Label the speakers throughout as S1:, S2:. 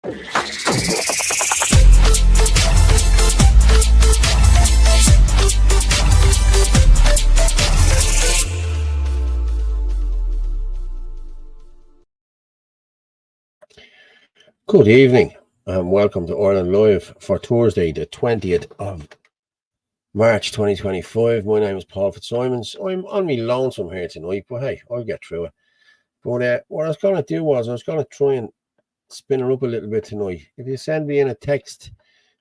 S1: Good evening and welcome to Ireland Live for Thursday, the 20th of March 2025. My name is Paul Fitzsimons. I'm on me lonesome here tonight, but hey, I'll get through it. But what I was going to do was I was going to try and spin her up a little bit tonight. If you send me in a text,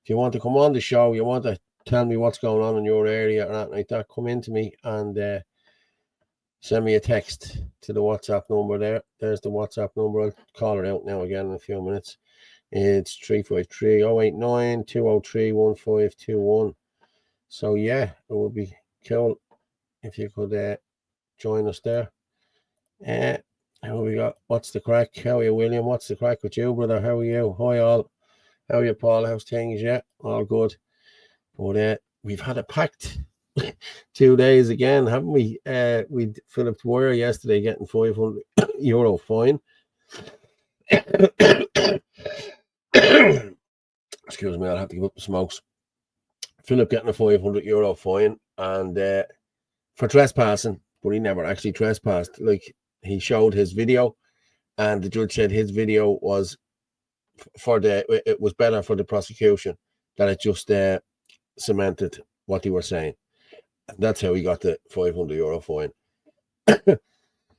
S1: if you want to come on the show, you want to tell me what's going on in your area or anything like that, come in to me and send me a text to the WhatsApp number there. There's the WhatsApp number. I'll call it out now again in a few minutes. It's 353-089-203-1521. So yeah, it would be cool if you could join us there. How we got? What's the crack? How are you, William? What's the crack with you, brother? How are you? Hi all. How are you, Paul? How's things? Yeah, all good. But we've had a packed 2 days again, haven't we? We Philip Dwyer yesterday getting €500 fine. Excuse me, I'll have to give up the smokes. Philip getting a €500 fine and for trespassing, but he never actually trespassed. Like, he showed his video, and the judge said his video was it was better for the prosecution, that it just cemented what they were saying. And that's how he got the €500 fine.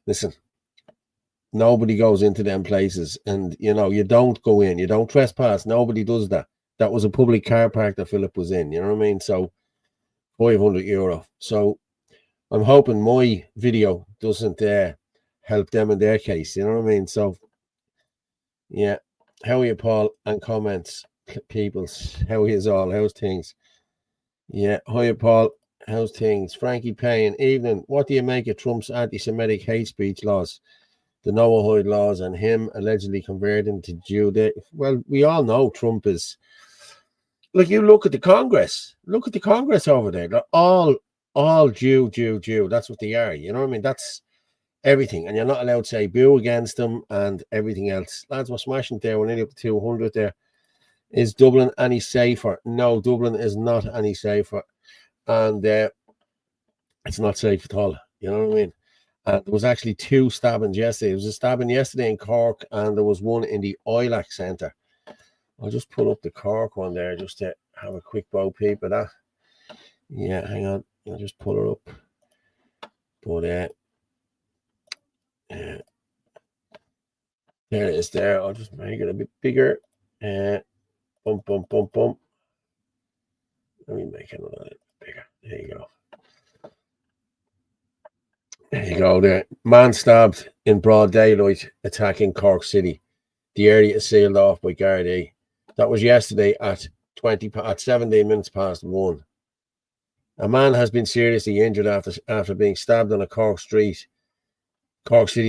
S1: Listen, nobody goes into them places, and you don't go in, you don't trespass. Nobody does that. That was a public car park that Philip was in, you know what I mean? So €500. So I'm hoping my video doesn't help them in their case, you know what I mean? So yeah, how are you, Paul? And comments, peoples, how are you all? How's things? Yeah, hiya, Paul. How's things? Frankie Payne, evening. What do you make of Trump's anti-Semitic hate speech laws, the Noahide laws, and him allegedly converting to Judaism? Well, we all know Trump is. Look, you look at the Congress. Look at the Congress over there. They're all Jew. That's what they are. You know what I mean? That's everything. And you're not allowed to say boo against them and everything else. Lads, we're smashing there. We're nearly up to 200 there. Is Dublin any safer? No, Dublin is not any safer. And it's not safe at all. You know what I mean? There was actually 2 stabbings yesterday. There was a stabbing yesterday in Cork, and there was one in the Ilac Centre. I'll just pull up the Cork one there just to have a quick bow peep at that. Yeah, hang on. I'll just pull her up. But there it is there. I'll just make it a bit bigger. Bump. Let me make it a little bit bigger. There you go. There you go there. Man stabbed in broad daylight attacking Cork City. The area is sealed off by Gardaí. That was yesterday at 17 minutes past 1. A man has been seriously injured after being stabbed on a Cork City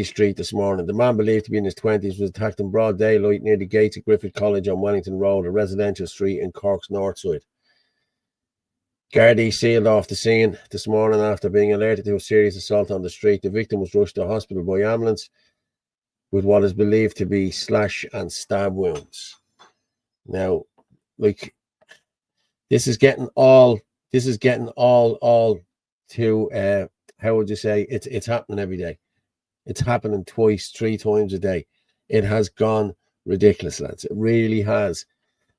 S1: Street this morning. The man, believed to be in his 20s, was attacked in broad daylight near the gates of Griffith College on Wellington Road, a residential street in Cork's north side. Gardaí sealed off the scene this morning after being alerted to a serious assault on the street. The victim was rushed to hospital by ambulance with what is believed to be slash and stab wounds. Now, like, this is getting all to how would you say, it's happening every day. It's happening twice, 3 times a day. It has gone ridiculous, lads. It really has.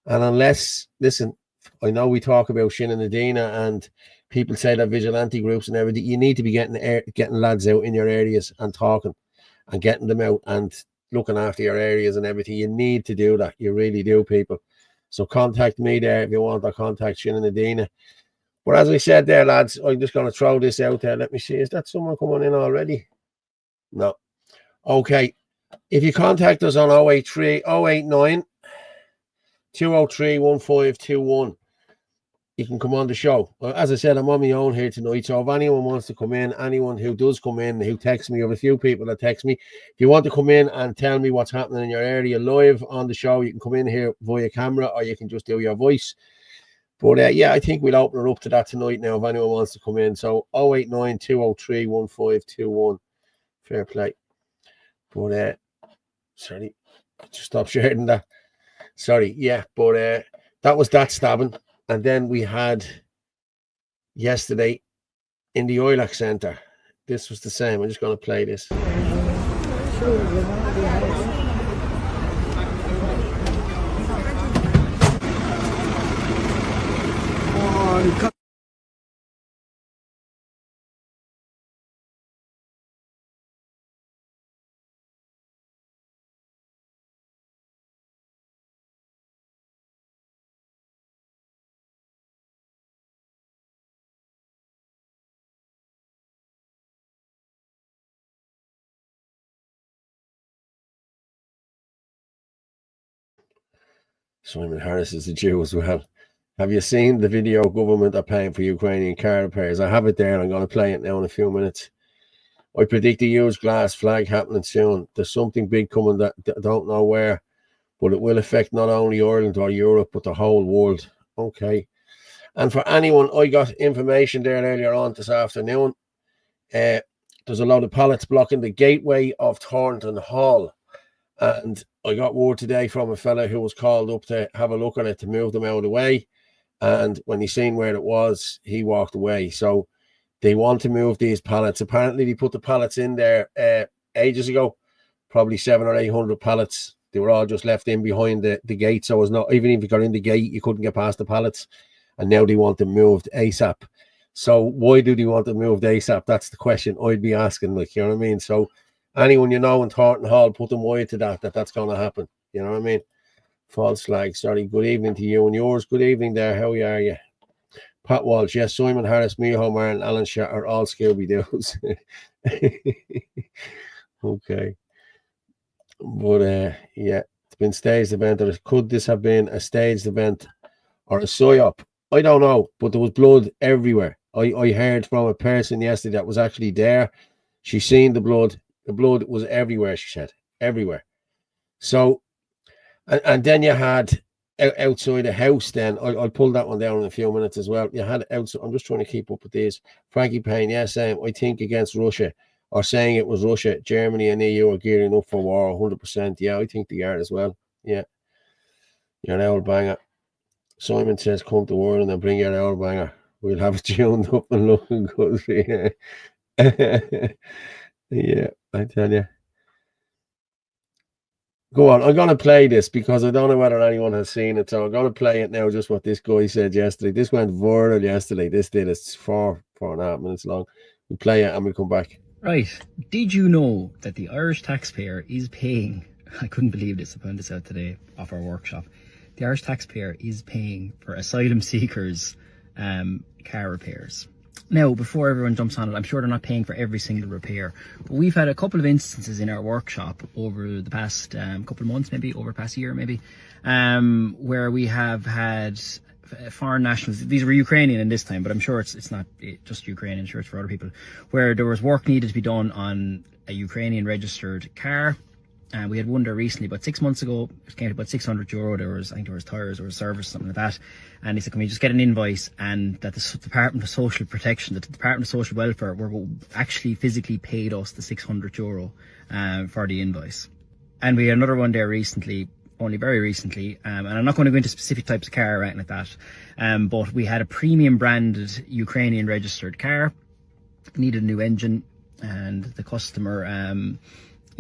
S1: And unless, listen, I know we talk about Sinn and Adina and people say that vigilante groups and everything. You need to be getting lads out in your areas and talking and getting them out and looking after your areas and everything. You need to do that. You really do, people. So contact me there if you want, or contact Sinn and Adina. But as I said there, lads, I'm just going to throw this out there. Let me see. Is that someone coming in already? No. Okay. If you contact us on 089 203 1521, you can come on the show. As I said, I'm on my own here tonight. So if anyone wants to come in, anyone who does come in, who texts me, or a few people that text me, if you want to come in and tell me what's happening in your area live on the show, you can come in here via camera, or you can just do your voice. But yeah, I think we'll open it up to that tonight now if anyone wants to come in. So 089 203 1521. Fair play. But sorry, just stop sharing that. Sorry, yeah, but that was that stabbing. And then we had yesterday in the Oilac Centre. This was the same. I'm just going to play this. Simon Harris is a Jew as well. Have you seen the video government are paying for Ukrainian car repairs? I have it there. I'm going to play it now in a few minutes. I predict a huge glass flag happening soon. There's something big coming that I don't know where, but it will affect not only Ireland or Europe, but the whole world. Okay. And for anyone, I got information there earlier on this afternoon. There's a lot of pallets blocking the gateway of Thornton Hall. And I got word today from a fella who was called up to have a look at it to move them out of the way. And when he seen where it was, he walked away. So they want to move these pallets. Apparently, they put the pallets in there ages ago, probably 700 or 800 pallets. They were all just left in behind the gate. So it was not, even if you got in the gate, you couldn't get past the pallets. And now they want them moved ASAP. So why do they want them moved ASAP? That's the question I'd be asking, like, you know what I mean? So anyone you know in Thornton Hall, put them wide to that's going to happen. You know what I mean? False flag. Sorry. Good evening to you and yours. Good evening there. How are you? Pat Walsh. Yes, Simon Harris, Miho Martin, Alan Shatt are all Scooby-Doos. Okay. But, yeah, it's been staged event. Or could this have been a staged event or a psyop? I don't know, but there was blood everywhere. I heard from a person yesterday that was actually there. She seen the blood. The blood was everywhere, she said. Everywhere. So, and then you had outside the house then, I'll pull that one down in a few minutes as well. You had outside, I'm just trying to keep up with these. Frankie Payne, yes, I think against Russia, or saying it was Russia, Germany and EU are gearing up for war, 100%. Yeah, I think they are as well. Yeah. You're an old banger. Simon says, come to Ireland and bring your old banger. We'll have it tuned up and looking good for you. Yeah, I tell you. Go on, I'm going to play this because I don't know whether anyone has seen it. So I'm going to play it now, just what this guy said yesterday. This went viral yesterday. This did. It's 4.5 minutes long. We'll play it and we'll come back.
S2: Right. Did you know that the Irish taxpayer is paying, I couldn't believe this, I found this out today off our workshop. The Irish taxpayer is paying for asylum seekers' car repairs. Now, before everyone jumps on it, I'm sure they're not paying for every single repair, but we've had a couple of instances in our workshop over the past couple of months, maybe over the past year, maybe, where we have had foreign nationals. These were Ukrainian in this time, but I'm sure it's not just Ukrainian, I'm sure it's for other people, where there was work needed to be done on a Ukrainian registered car. And we had one there recently, about 6 months ago. It came to about €600. There was, I think there was tires or a service, something like that. And he said, can we just get an invoice? And that the Department of Social Protection, that the Department of Social Welfare were actually physically paid us the €600 for the invoice. And we had another one there recently, only very recently. And I'm not going to go into specific types of car or anything like that. But we had a premium branded Ukrainian registered car, needed a new engine, and the customer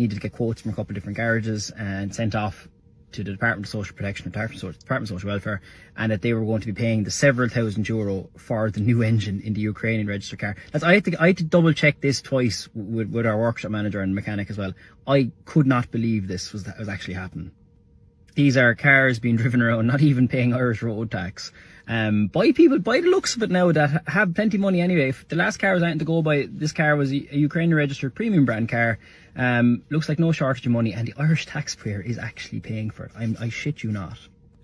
S2: needed to get quotes from a couple of different garages and sent off to the Department of Social Protection, Department of Social Welfare, and that they were going to be paying the several €1,000 for the new engine in the Ukrainian registered car. I had to double check this twice with our workshop manager and mechanic as well. I could not believe this was actually happening. These are cars being driven around, not even paying Irish road tax, by people, by the looks of it now, that have plenty of money anyway. If the last car was anything to go by, this car was a Ukrainian registered premium brand car. Looks like no shortage of money, and the Irish taxpayer is actually paying for it. I shit you not.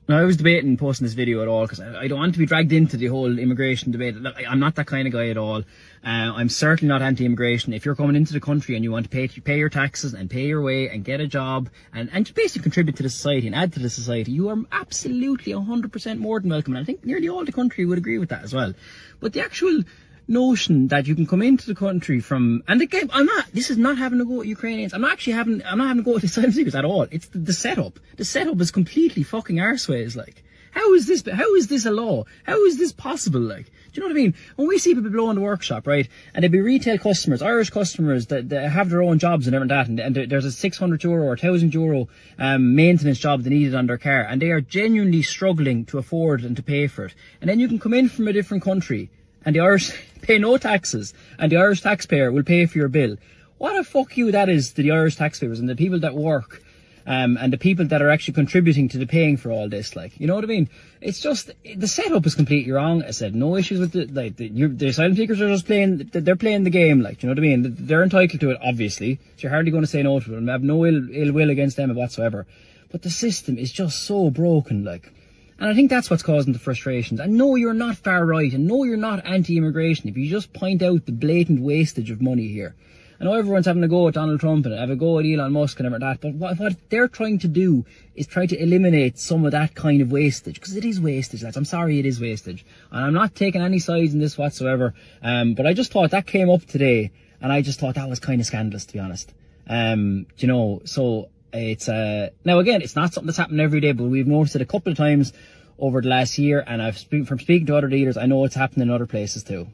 S2: Now, I was debating posting this video at all because I don't want to be dragged into the whole immigration debate. Look, I'm not that kind of guy at all. I'm certainly not anti-immigration. If you're coming into the country and you want to pay your taxes and pay your way and get a job and just basically contribute to the society and add to the society, you are absolutely 100% more than welcome. And I think nearly all the country would agree with that as well. But the actual notion that you can come into the country from, and again, this is not having to go at Ukrainians. I'm not having to go at asylum seekers at all. It's the setup. The setup is completely fucking arseways. Like, how is this a law? How is this possible? Like, do you know what I mean? When we see people below in the workshop, right, and they be retail customers, Irish customers that have their own jobs and everything that, and there's a €600 or €1,000 maintenance job they needed on their car, and they are genuinely struggling to afford and to pay for it. And then you can come in from a different country, and the Irish pay no taxes, and the Irish taxpayer will pay for your bill. What a fuck you that is to the Irish taxpayers and the people that work, and the people that are actually contributing to the paying for all this. Like, you know what I mean? It's just, the setup is completely wrong. I said, no issues with the asylum seekers are just they're playing the game, like, you know what I mean? They're entitled to it, obviously, so you're hardly going to say no to them. I have no ill will against them whatsoever. But the system is just so broken, like. And I think that's what's causing the frustrations. And no, you're not far right, and no, you're not anti-immigration if you just point out the blatant wastage of money here. I know everyone's having a go at Donald Trump and have a go at Elon Musk and everything like that, but what they're trying to do is try to eliminate some of that kind of wastage, because it is wastage, lads. I'm sorry, it is wastage. And I'm not taking any sides in this whatsoever, but I just thought that came up today, and I just thought that was kind of scandalous, to be honest. You know, so it's now again, it's not something that's happening every day, but we've noticed it a couple of times over the last year, and from speaking to other leaders, I know it's happening in other places too.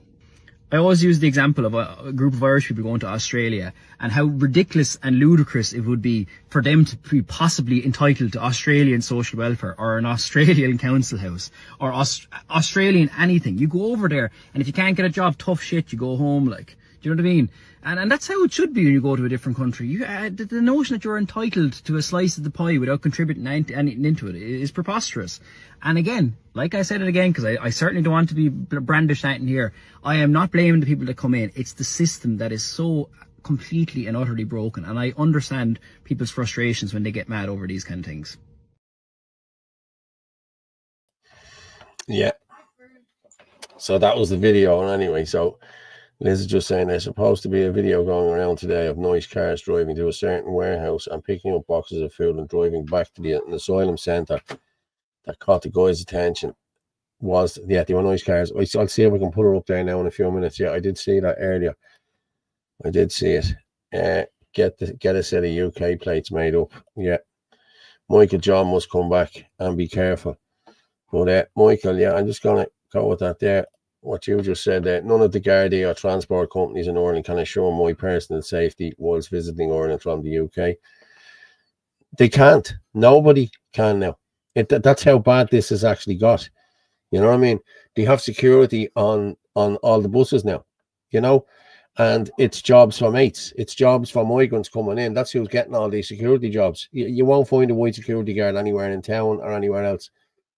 S2: I always use the example of a group of Irish people going to Australia, and how ridiculous and ludicrous it would be for them to be possibly entitled to Australian social welfare, or an Australian council house, or Australian anything. You go over there, and if you can't get a job, tough shit, you go home, like. Do you know what I mean? And that's how it should be when you go to a different country. The notion that you're entitled to a slice of the pie without contributing anything into it is preposterous. And again, like I said it again, because I certainly don't want to be brandished anything here, I am not blaming the people that come in. It's the system that is so completely and utterly broken. And I understand people's frustrations when they get mad over these kind of things.
S1: Yeah. So that was the video. And anyway, so Liz is just saying there's supposed to be a video going around today of nice cars driving to a certain warehouse and picking up boxes of food and driving back to the asylum centre. That caught the guy's attention. They were nice cars. I'll see if I can put her up there now in a few minutes. Yeah, I did see that earlier. I did see it. Get a set of UK plates made up. Yeah. Michael John must come back and be careful. But Michael, yeah, I'm just going to go with that there. What you just said there, none of the Gardaí or transport companies in Ireland can assure my personal safety whilst visiting Ireland from the UK. They can't. Nobody can now. That's how bad this has actually got. You know what I mean? They have security on all the buses now, you know, and it's jobs for mates. It's jobs for migrants coming in. That's who's getting all these security jobs. You won't find a white security guard anywhere in town or anywhere else.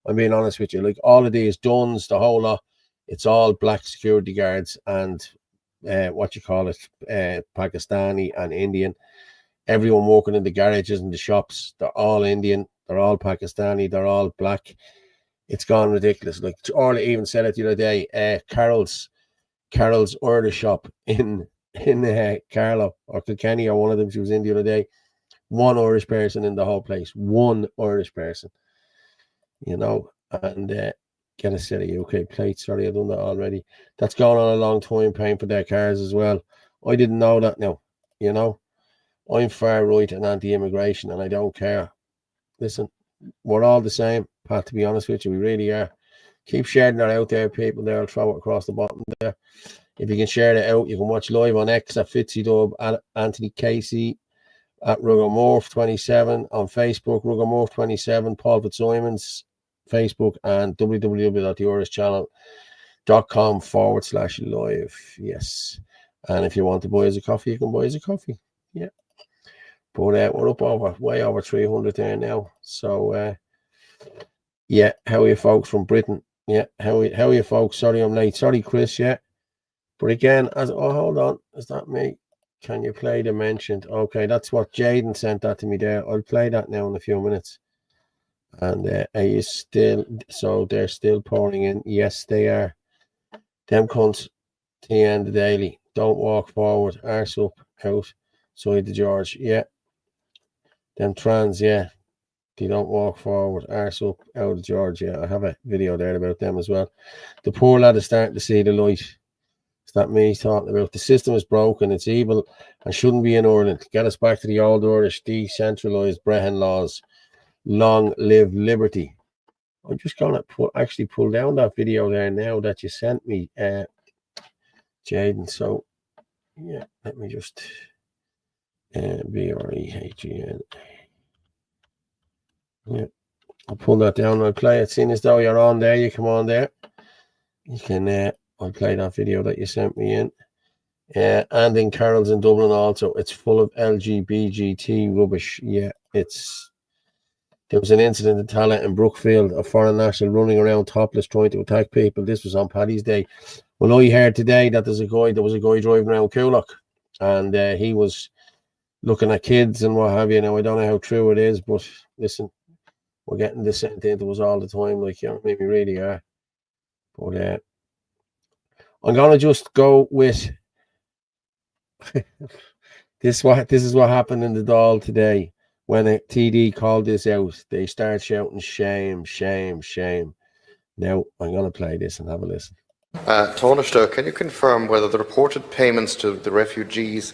S1: I'm being honest with you. Like, all of these Duns, the whole lot, it's all black security guards and Pakistani and Indian. Everyone working in the garages and the shops, they're all Indian, they're all Pakistani, they're all black. It's gone ridiculous. Like, Orla even said it the other day. Carol's Irish shop in Carlow or Kilkenny or one of them, she was in the other day. One Irish person in the whole place. One Irish person. You know, and get a set of UK plates. Sorry, I've done that already. That's gone on a long time, paying for their cars as well. I didn't know that now. You know, I'm far right and anti-immigration, and I don't care. Listen, we're all the same, Pat, to be honest with you. We really are. Keep sharing that out there, people. There, I'll throw it across the bottom there. If you can share it out, you can watch live on X at FitzyDub, at Anthony Casey, at Rugermorph27, on Facebook, Rugermorph27, Paul Fitzsimons, Facebook, and www.theirishchannel.com/live. Yes. And if you want to buy us a coffee, you can buy us a coffee. Yeah. But we're up way over 300 there now. So, yeah, how are you folks from Britain? Yeah, how are you folks? Sorry I'm late. Sorry, Chris, yeah. But again, hold on. Is that me? Can you play the mentioned? Okay, that's what Jaden sent that to me there. I'll play that now in a few minutes. And are you still, so they're still pouring in? Yes, they are. Them cunts, TN the Daily. Don't walk forward, arse up, out, side the George. Yeah. Them trans, yeah. They don't walk forward, arse up, out of George. Yeah, I have a video there about them as well. The poor lad is starting to see the light. that me talking about? The system is broken, it's evil, and shouldn't be in Ireland. Get us back to the old Irish decentralised Brehon laws. Long live liberty. I'm just going to pull down that video there now that you sent me, Jaden. So, yeah, let me just BREHGN. Yeah, I'll pull that down and I'll play it. Seeing as though you're on there, you come on there. You can, I'll play that video that you sent me in. And in Carroll's in Dublin also. It's full of LGBT rubbish. Yeah, there was an incident in Tallaght and Brookfield, a foreign national running around topless trying to attack people. This was on Paddy's Day. Well, I heard today that there was a guy driving around Coolock, and he was looking at kids and what have you. Now, I don't know how true it is, but listen, we're getting this sent into us all the time, like, you know, maybe really are. But I'm gonna just go with this is what happened in the Dáil today. When a TD called this out, they start shouting shame, shame, shame. Now I'm going to play this and have a listen.
S3: Taoiseach, can you confirm whether the reported payments to the refugees,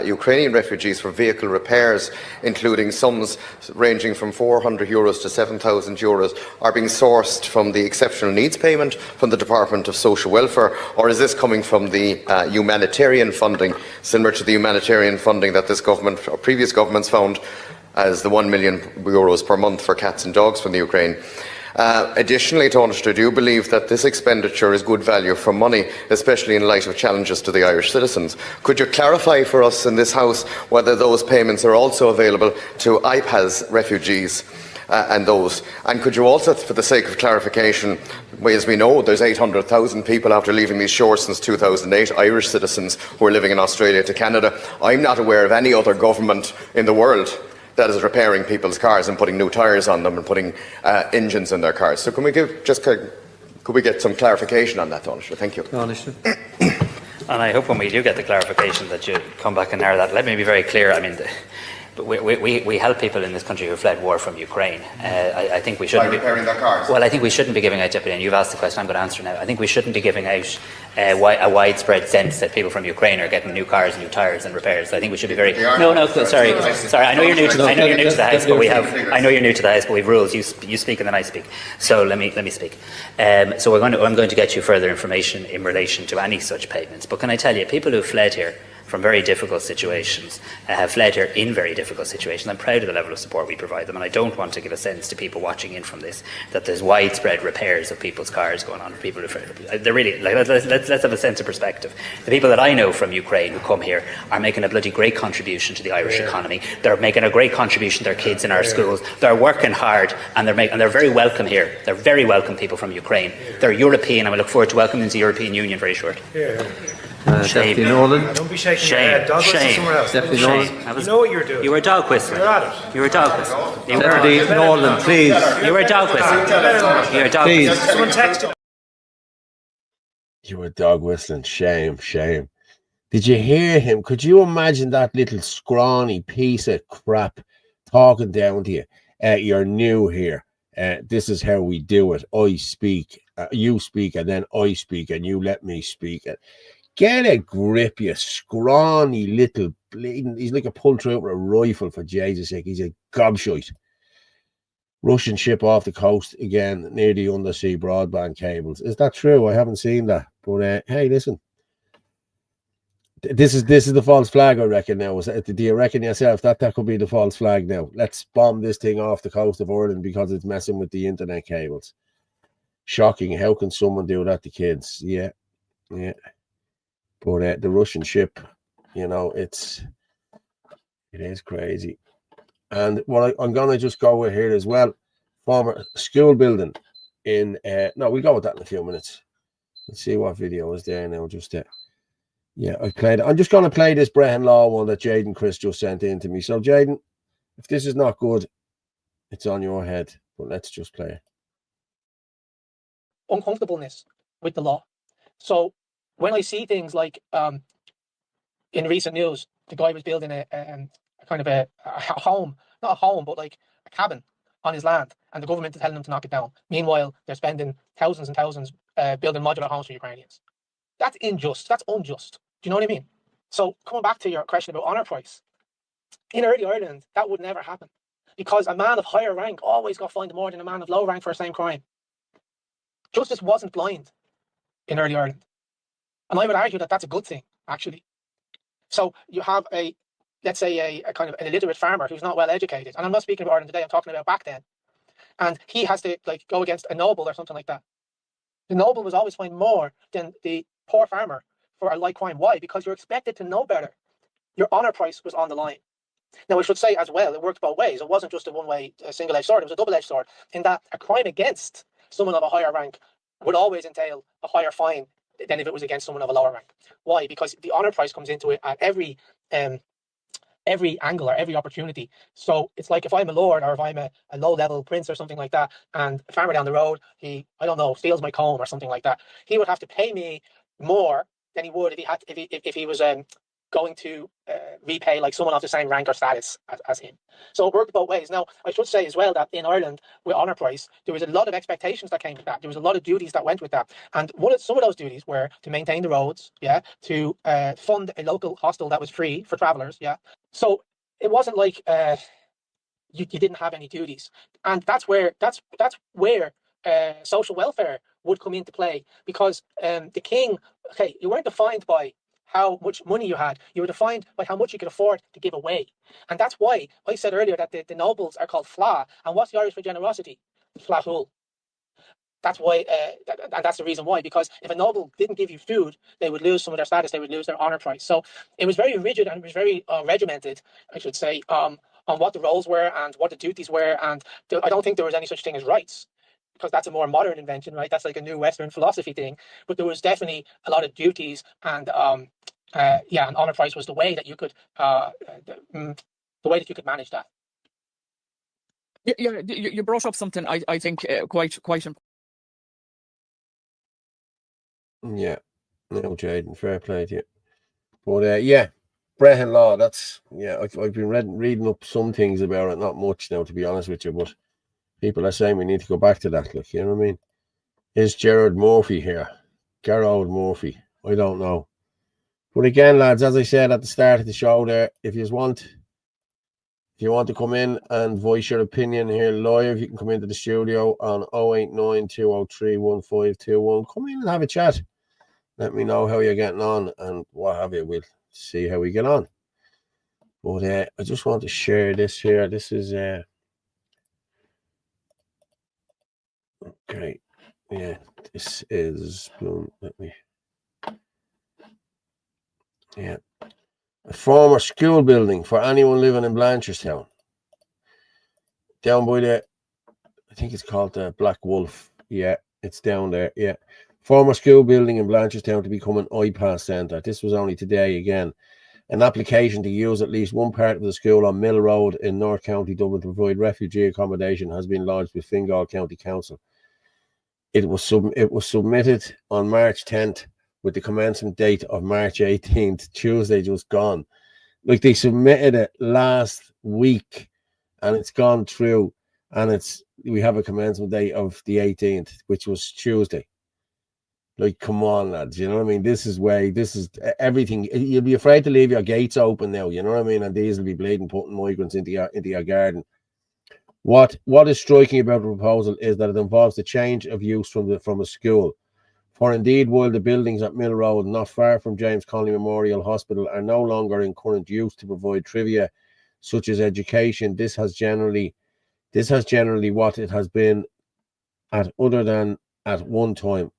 S3: Ukrainian refugees for vehicle repairs, including sums ranging from €400 to €7,000, are being sourced from the exceptional needs payment from the Department of Social Welfare, or is this coming from the humanitarian funding, similar to the humanitarian funding that this government or previous governments found as the €1 million per month for cats and dogs from the Ukraine? Additionally, Taoiseach, do you believe that this expenditure is good value for money, especially in light of challenges to the Irish citizens? Could you clarify for us in this House whether those payments are also available to IPAS refugees and those? And could you also, for the sake of clarification, as we know, there's 800,000 people after leaving these shores since 2008, Irish citizens who are living in Australia to Canada. I'm not aware of any other government in the world that is repairing people's cars and putting new tyres on them and putting engines in their cars. So can we could we get some clarification on that, Taoiseach? Thank you.
S4: And I hope when we do get the clarification that you come back and narrow that. Let me be very clear. I mean, we help people in this country who fled war from Ukraine. I think we shouldn't
S3: by repairing their cars.
S4: Well, I think we shouldn't be giving out, Deputy, and you've asked the question, I'm going to answer now. I think we shouldn't be giving out a widespread sense that people from Ukraine are getting new cars, new tyres and repairs. I think we should be very... Sorry. I know you're new to the House, but I know you're new to the House, but we've rules. You speak and then I speak. So let me speak. So I'm going to get you further information in relation to any such payments. But can I tell you, people who fled here from very difficult situations, have fled here in very difficult situations. I'm proud of the level of support we provide them, and I don't want to give a sense to people watching in from this that there's widespread repairs of people's cars going on for people who they're really, let's have a sense of perspective. The people that I know from Ukraine who come here are making a bloody great contribution to the Irish economy. They're making a great contribution to their kids in our schools. They're working hard, and they're very welcome here. They're very welcome people from Ukraine. They're European, and we look forward to welcoming them to the European Union very shortly.
S5: Deputy Nolan.
S6: Don't be shaking your head. Dog whistle somewhere else.
S5: Deputy Nolan.
S6: You know what you're doing.
S4: You were a dog whistler.
S6: You're at it.
S4: You were a dog whistler.
S5: Deputy Nolan, please.
S4: You were a dog whistler. You were a dog
S5: Please.
S4: whistler.
S6: Someone texted.
S1: You were dog whistling. Shame, shame. Did you hear him? Could you imagine that little scrawny piece of crap talking down to you? You're new here. This is how we do it. I speak, you speak, and then I speak, and you let me speak. Get a grip, you scrawny little bleeding. He's like a poultry out with a rifle, for Jesus' sake. He's a gobshite. Russian ship off the coast again near the undersea broadband cables. Is that true? I haven't seen that. But hey, listen. This is the false flag, I reckon now. Do you reckon yourself that could be the false flag now? Let's bomb this thing off the coast of Ireland because it's messing with the internet cables. Shocking. How can someone do that to kids? Yeah. But the Russian ship, you know, it is crazy. And what I'm going to just go with here as well, former school building in, no, we'll go with that in a few minutes. Let's see what video is there now. Yeah, I played it. I'm just going to play this Brehon Law one that Jaden Chris just sent in to me. So, Jaden, if this is not good, it's on your head. But let's just play it.
S7: Uncomfortableness with the law. So when I see things like in recent news, the guy was building a kind of a home, not a home, but like a cabin on his land, and the government is telling him to knock it down. Meanwhile, they're spending thousands and thousands building modular homes for Ukrainians. That's unjust. That's unjust. Do you know what I mean? So coming back to your question about honour price, in early Ireland, that would never happen because a man of higher rank always got fined more than a man of low rank for the same crime. Justice wasn't blind in early Ireland. And I would argue that that's a good thing, actually. So you have let's say a kind of an illiterate farmer who's not well educated. And I'm not speaking about Ireland today, I'm talking about back then. And he has to like go against a noble or something like that. The noble was always fined more than the poor farmer for a like crime. Why? Because you're expected to know better. Your honour price was on the line. Now, I should say as well, it worked both ways. It wasn't just a one-way, single-edged sword. It was a double-edged sword in that a crime against someone of a higher rank would always entail a higher fine than if it was against someone of a lower rank. Why? Because the honour price comes into it at every angle or every opportunity. So it's like if I'm a lord or if I'm a low-level prince or something like that, and a farmer down the road, I don't know, steals my comb or something like that, he would have to pay me more than he would if he was going to repay like someone of the same rank or status as him. So it worked both ways. Now, I should say as well that in Ireland, with honour price, there was a lot of expectations that came with that. There was a lot of duties that went with that. And some of those duties were to maintain the roads, to fund a local hostel that was free for travellers, So it wasn't like you didn't have any duties. And that's where social welfare would come into play, because the king, you weren't defined by how much money you had. You were defined by how much you could afford to give away. And that's why I said earlier that the nobles are called fla. And what's the Irish for generosity? Flathul. That's why, and that's the reason why, because if a noble didn't give you food, they would lose some of their status, they would lose their honour price. So it was very rigid and it was very regimented, I should say, on what the roles were and what the duties were. And I don't think there was any such thing as rights, because that's a more modern invention, right? That's like a new Western philosophy thing. But there was definitely a lot of duties, and and honour price was the way that you could manage that.
S8: You brought up something I think quite important.
S1: Yeah, no, Jaden, fair play to you. But Brehon Law, that's I've been reading up some things about it, not much now, to be honest with you, but people are saying we need to go back to that, like, you know what I mean? Is Gerard Murphy here? Gerard Murphy, I don't know. But again, lads, as I said at the start of the show there, if you want to come in and voice your opinion here live, you can come into the studio on 089 203 1521. Come in and have a chat. Let me know how you're getting on and what have you. We'll see how we get on. But I just want to share this here. This is okay. Yeah, this is a former school building for anyone living in Blanchardstown. Down by I think it's called the Black Wolf. Yeah, it's down there. Yeah. Former school building in Blanchardstown to become an iPass centre. This was only today again. An application to use at least one part of the school on Mill Road in North County Dublin to provide refugee accommodation has been lodged with Fingal County Council. It was submitted on March 10th with the commencement date of March 18th, Tuesday just gone. Like, they submitted it last week and it's gone through, and we have a commencement date of the 18th, which was Tuesday. Like, come on, lads, you know what I mean? This is everything. You'll be afraid to leave your gates open now, you know what I mean? And these will be bleeding, putting migrants into your garden. What is striking about the proposal is that it involves the change of use from a school. For indeed, while the buildings at Mill Road, not far from James Connolly Memorial Hospital, are no longer in current use to provide trivia such as education, this has generally what it has been at, other than at one time.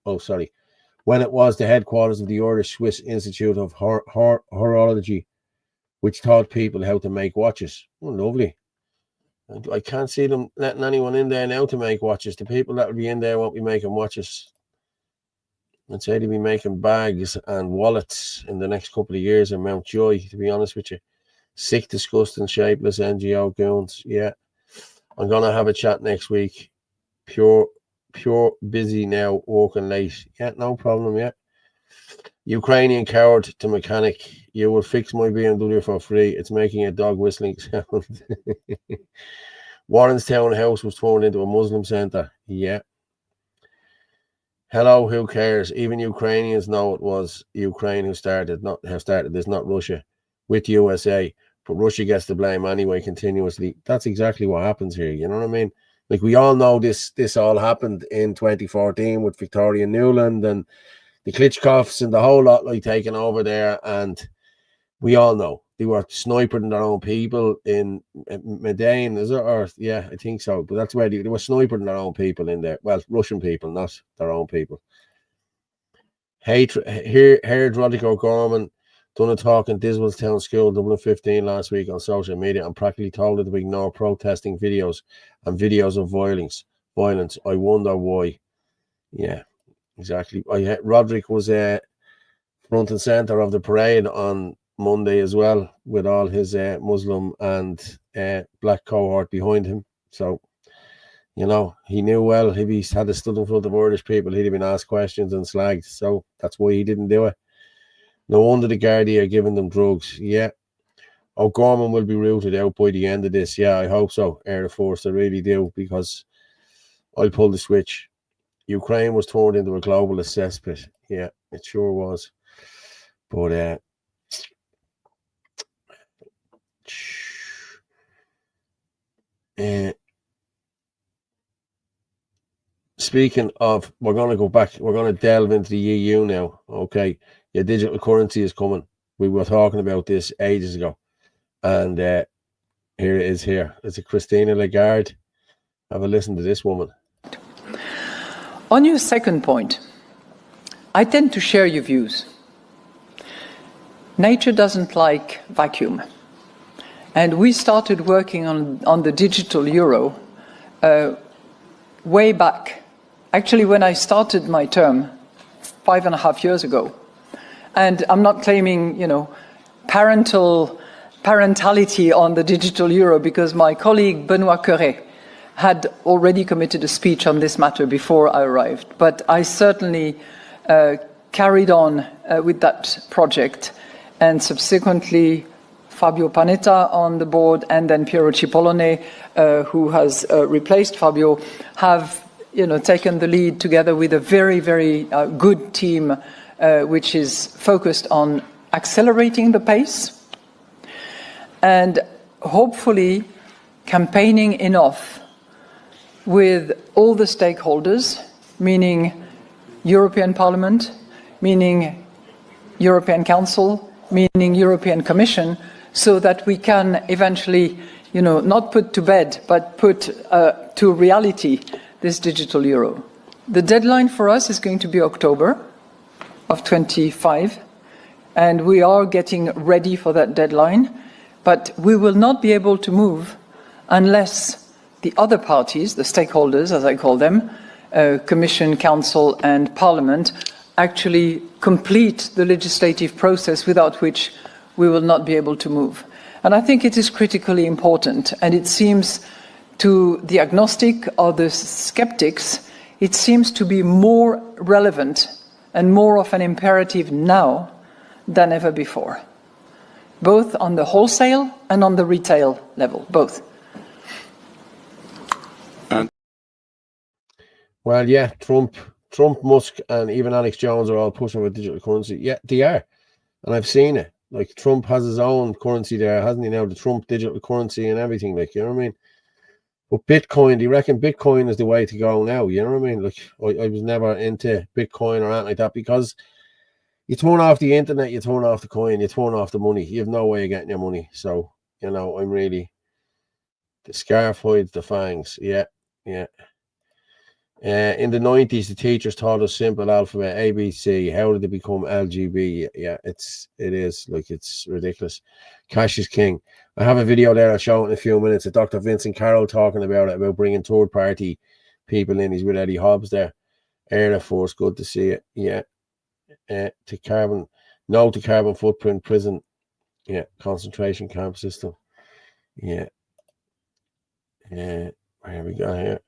S1: When it was the headquarters of the Irish Swiss Institute of Horology, which taught people how to make watches. Oh, lovely. I can't see them letting anyone in there now to make watches. The people that will be in there won't be making watches. I'd say they'll be making bags and wallets in the next couple of years in Mountjoy, to be honest with you. Sick, disgusting, shapeless NGO goons. Yeah. I'm going to have a chat next week. Pure busy now, working late. Yeah, no problem, yeah. Ukrainian coward to mechanic. You will fix my BMW for free. It's making a dog whistling sound. Warrenstown House was thrown into a Muslim centre. Yeah. Hello, who cares? Even Ukrainians know it was Ukraine who started this, not Russia, with USA. But Russia gets the blame anyway, continuously. That's exactly what happens here. You know what I mean? Like, we all know this all happened in 2014 with Victoria Nuland and the Klitschkovs and the whole lot, like, taking over there. And we all know they were sniping their own people in Medan, is it? Or yeah, I think so. But that's where they were sniping their own people in there. Well, Russian people, not their own people. Heard Roderick O'Gorman done a talk in Diswellstown School, Dublin 15 last week on social media, and practically told her to ignore protesting videos and videos of violence. I wonder why. Yeah, exactly. Roderick was front and center of the parade on Monday as well, with all his Muslim and black cohort behind him. So, you know, he knew well if he had stood in front of Irish people, he'd have been asked questions and slagged. So that's why he didn't do it. No wonder the Gardaí are giving them drugs. Yeah. O'Gorman will be rooted out by the end of this. Yeah, I hope so, Air Force. I really do, because I'll pull the switch. Ukraine was turned into a globalist cesspit. Yeah, it sure was. But speaking of, we're going to go back. We're going to delve into the EU now. Okay. Yeah, digital currency is coming. We were talking about this ages ago. And here it is here. It's a Christine Lagarde. Have a listen to this woman.
S9: On your second point, I tend to share your views. Nature doesn't like vacuum. And we started working on the digital euro way back. Actually, when I started my term 5.5 years ago. And I'm not claiming, parentality on the digital euro, because my colleague Benoît Cœuré had already committed a speech on this matter before I arrived. But I certainly carried on with that project, and subsequently Fabio Panetta on the board, and then Piero Cipollone, who has replaced Fabio, have taken the lead together with a very, very good team, which is focused on accelerating the pace and hopefully campaigning enough with all the stakeholders, meaning European Parliament, meaning European Council, meaning European Commission, so that we can eventually, not put to bed, but put to reality this digital euro. The deadline for us is going to be October of 25, and we are getting ready for that deadline, but we will not be able to move unless the other parties, the stakeholders, as I call them, Commission, Council and Parliament, actually complete the legislative process, without which we will not be able to move. And I think it is critically important, and it seems to the agnostic or the skeptics, it seems to be more relevant and more of an imperative now than ever before, both on the wholesale and on the retail level, both.
S1: Well, yeah, Trump, Musk, and even Alex Jones are all pushing for digital currency. Yeah, they are. And I've seen it. Like, Trump has his own currency there, hasn't he now? The Trump digital currency and everything, like, you know what I mean? But Bitcoin, do you reckon Bitcoin is the way to go now? You know what I mean? Like, I was never into Bitcoin or anything like that, because you turn off the internet, you turn off the coin, you turn off the money. You have no way of getting your money. So, I'm really, the scarf hides the fangs. Yeah, yeah. In the 90s, the teachers taught us simple alphabet, ABC. How did it become LGB? Yeah, it is. Like, it's ridiculous. Cash is king. I have a video there I'll show it in a few minutes of Dr. Vincent Carroll talking about it, about bringing third-party people in. He's with Eddie Hobbs there. Air Force, good to see it. Yeah. To carbon footprint prison. Yeah. Concentration camp system. Yeah. Where we go here?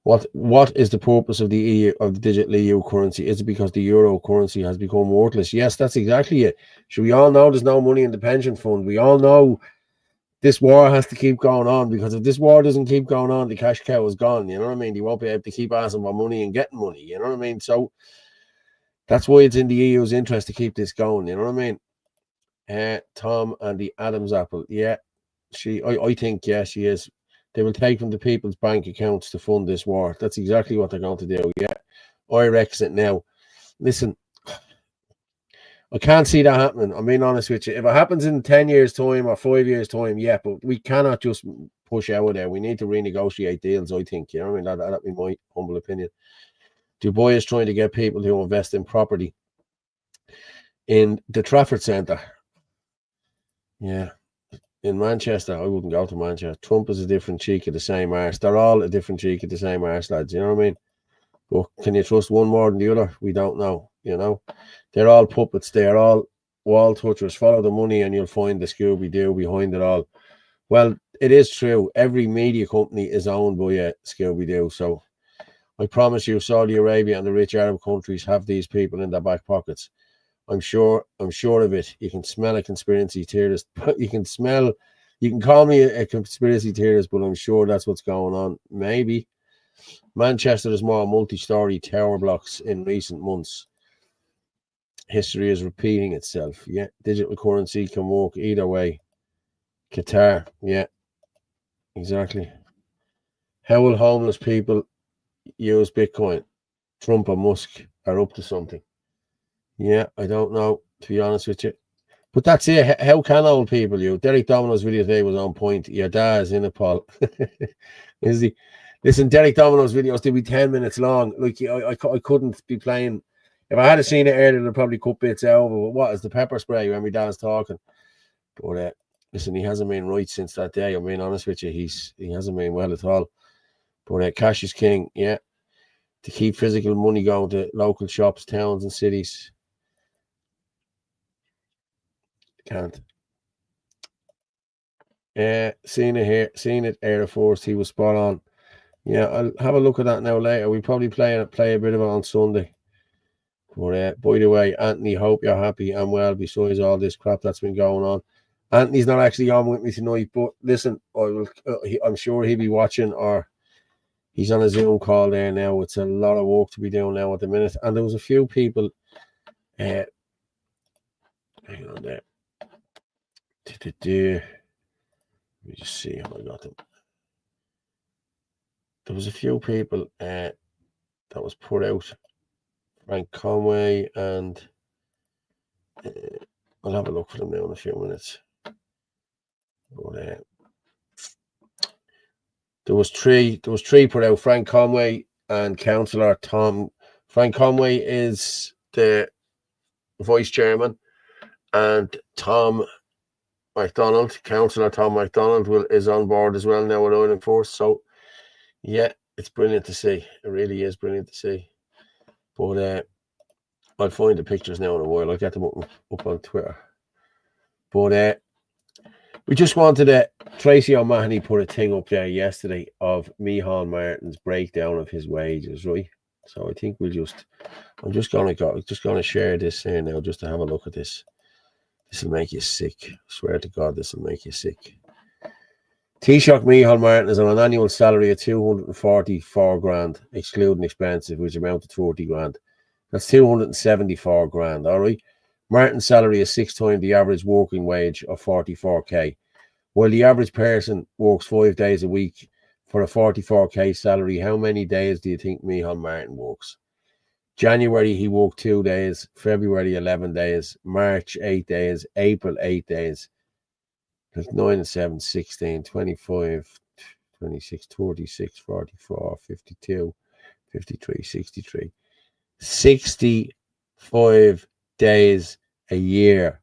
S1: What is the purpose of the EU, of the digital EU currency? Is it because the euro currency has become worthless? Yes, that's exactly it. So we all know there's no money in the pension fund. We all know this war has to keep going on, because if this war doesn't keep going on, the cash cow is gone. You know what I mean? They won't be able to keep asking for money and getting money. You know what I mean? So that's why it's in the EU's interest to keep this going. You know what I mean? Tom and the Adams apple. Yeah, I think, yeah, she is. They will take from the people's bank accounts to fund this war. That's exactly what they're going to do. Yeah, I reckon it now. Listen, I can't see that happening. I'm being honest with you. If it happens in 10 years' time or 5 years' time, yeah, but we cannot just push out of there. We need to renegotiate deals, I think. You know what I mean? That'd be my humble opinion. Dubois is trying to get people to invest in property in the Trafford Centre. Yeah. In Manchester, I wouldn't go to Manchester. Trump is a different cheek of the same arse. They're all a different cheek of the same arse, lads. You know what I mean? But can you trust one more than the other? We don't know. You know, they're all puppets. They're all wall touchers. Follow the money and you'll find the Scooby-Doo behind it all. Well, it is true. Every media company is owned by a Scooby-Doo. So I promise you, Saudi Arabia and the rich Arab countries have these people in their back pockets. I'm sure of it. You can smell a conspiracy theorist. You can call me a conspiracy theorist, but I'm sure that's what's going on. Maybe. Manchester is more multi-story tower blocks in recent months. History is repeating itself. Yeah, digital currency can work either way. Qatar, yeah, exactly. How will homeless people use Bitcoin? Trump and Musk are up to something. Yeah, I don't know, to be honest with you. But that's it. How can old people use? Derek Domino's video today was on point. Your dad is in a Paul. Is he? Listen, Derek Domino's videos, they'll be 10 minutes long. Like, I couldn't be playing. If I had seen it earlier, I'd probably cut bits out. But what is the pepper spray when my dad's talking? But listen, he hasn't been right since that day. I'm being honest with you. He hasn't been well at all. But cash is king, yeah. To keep physical money going to local shops, towns and cities. Can't. Seen it Air Force. He was spot on. Yeah, I'll have a look at that now later. We probably play a bit of it on Sunday. But by the way, Anthony, hope you're happy and well besides all this crap that's been going on. Anthony's not actually on with me tonight, but listen, I'm sure he'll be watching, or he's on a Zoom call there now. It's a lot of work to be doing now at the minute. And there was a few people hang on there. Let me just see how I got them. There was a few people that was put out. Frank Conway, and I'll have a look for them now in a few minutes. But, there was three put out. Frank Conway and Councillor Tom. Frank Conway is the vice chairman, and Tom McDonald, Councillor Tom McDonald, is on board as well now with Ireland Force. So yeah, it's brilliant to see. It really is brilliant to see. But I'll find the pictures now in a while. I'll get them up on Twitter. But we just wanted Tracy O'Mahony put a thing up there yesterday of Micheál Martin's breakdown of his wages, right? So I think I'm just gonna share this here now just to have a look at this. This will make you sick. I swear to God, this will make you sick. Taoiseach Micheál Martin is on an annual salary of 244 grand, excluding expenses, which amount to 40 grand. That's 274 grand, all right? Martin's salary is 6 times the average working wage of 44k. While the average person works 5 days a week for a 44k salary, how many days do you think Micheál Martin works? January, he worked 2 days. February, 11 days. March, 8 days. April, 8 days. 9 and 7, 16, 25, 26, 36, 44, 52, 53, 63. 65 days a year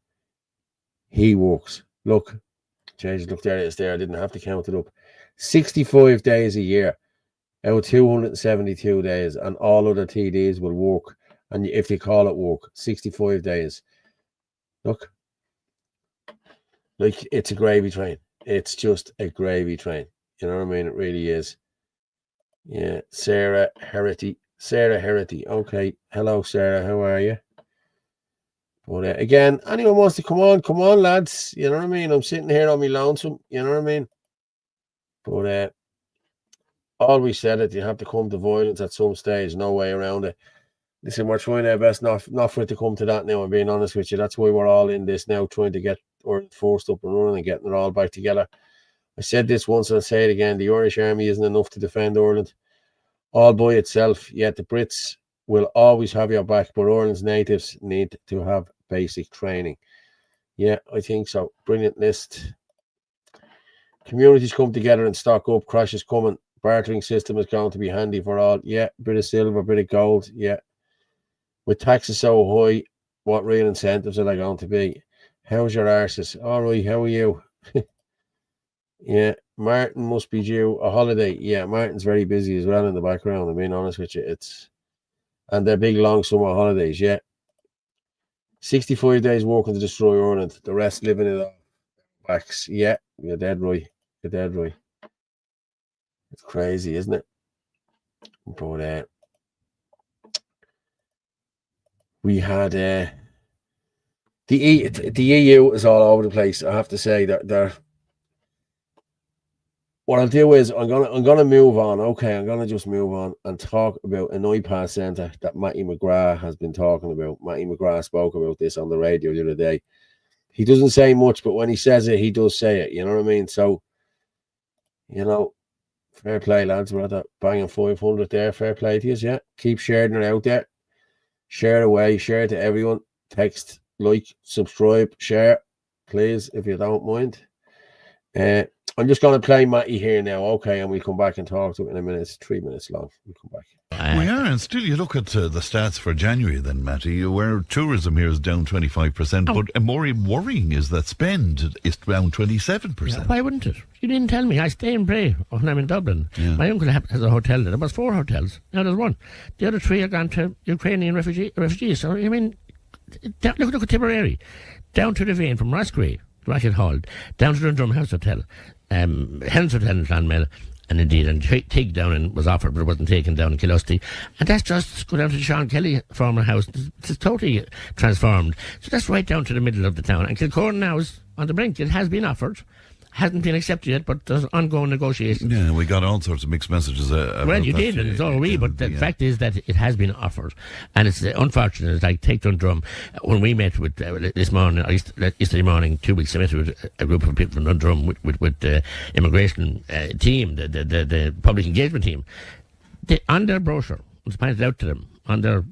S1: he works. Look, change. Look, there it is there. I didn't have to count it up. 65 days a year out of 272 days, and all other TDs will work. And if they call it work, 65 days. Look. Like, it's a gravy train. It's just a gravy train. You know what I mean? It really is. Yeah. Sarah Herity. Okay. Hello, Sarah. How are you? But again, anyone wants to come on, lads. You know what I mean? I'm sitting here on my lonesome. You know what I mean? But always said it. You have to come to violence at some stage. No way around it. Listen, we're trying our best not for it to come to that now. I'm being honest with you. That's why we're all in this now, trying to get Ireland forced up and running and getting it all back together. I said this once and I'll say it again. The Irish Army isn't enough to defend Ireland all by itself. Yet the Brits will always have your back, but Ireland's natives need to have basic training. Yeah, I think so. Brilliant list. Communities come together and stock up. Crash is coming. Bartering system is going to be handy for all. Yeah, bit of silver, bit of gold. Yeah. With taxes so high, what real incentives are they going to be? How's your arses? All right, how are you? Yeah, Martin must be due a holiday. Yeah, Martin's very busy as well in the background. I'm being honest with you. And they're big long summer holidays. Yeah, 65 days working to destroy Ireland. The rest living it off backs. Yeah, you're dead right. You're dead right. It's crazy, isn't it? But we had the EU is all over the place. I have to say that they're. What I'll do is I'm gonna move on. Okay, I'm gonna just move on and talk about an iPad centre that Matty McGrath has been talking about. Matty McGrath spoke about this on the radio the other day. He doesn't say much, but when he says it, he does say it. You know what I mean? So, you know, fair play, lads. We're at that banging 500 there. Fair play to you, yeah. Keep sharing it out there. Share it away. Share it to everyone. Text, like, subscribe, share, please, if you don't mind. I'm just going to play Matty here now, okay, and we'll come back and talk to it in a minute. It's 3 minutes long. We'll come back.
S6: We are, and still you look at the stats for January then, Matty, where tourism here is down 25%, but more worrying is that spend is down 27%.
S10: Yeah, why wouldn't it? You didn't tell me. I stay in Bray when I'm in Dublin. Yeah. My uncle has a hotel there. There was 4 hotels. Now there's 1. The other 3 are gone to Ukrainian refugees. So, I mean, look at Tipperary. Down to the vein from Roscrea, Rocket Hall, down to the Drum House Hotel, Helens Hotel in Clonmel, and indeed, and Tig down and was offered, but it wasn't taken down in Killusty. And that's just go down to the Sean Kelly former house. It's totally transformed. So that's right down to the middle of the town. And Kilcorn now is on the brink. It has been offered. Hasn't been accepted yet, but there's ongoing negotiations.
S6: Yeah, we got all sorts of mixed messages.
S10: Well, you did, and so are we, but the fact is that it has been offered. And it's unfortunate, like Take Dundrum, when we met with this morning, yesterday morning, 2 weeks, I met with a group of people from Dundrum with the immigration team, the public engagement team. On their brochure, it was pointed out to them, on their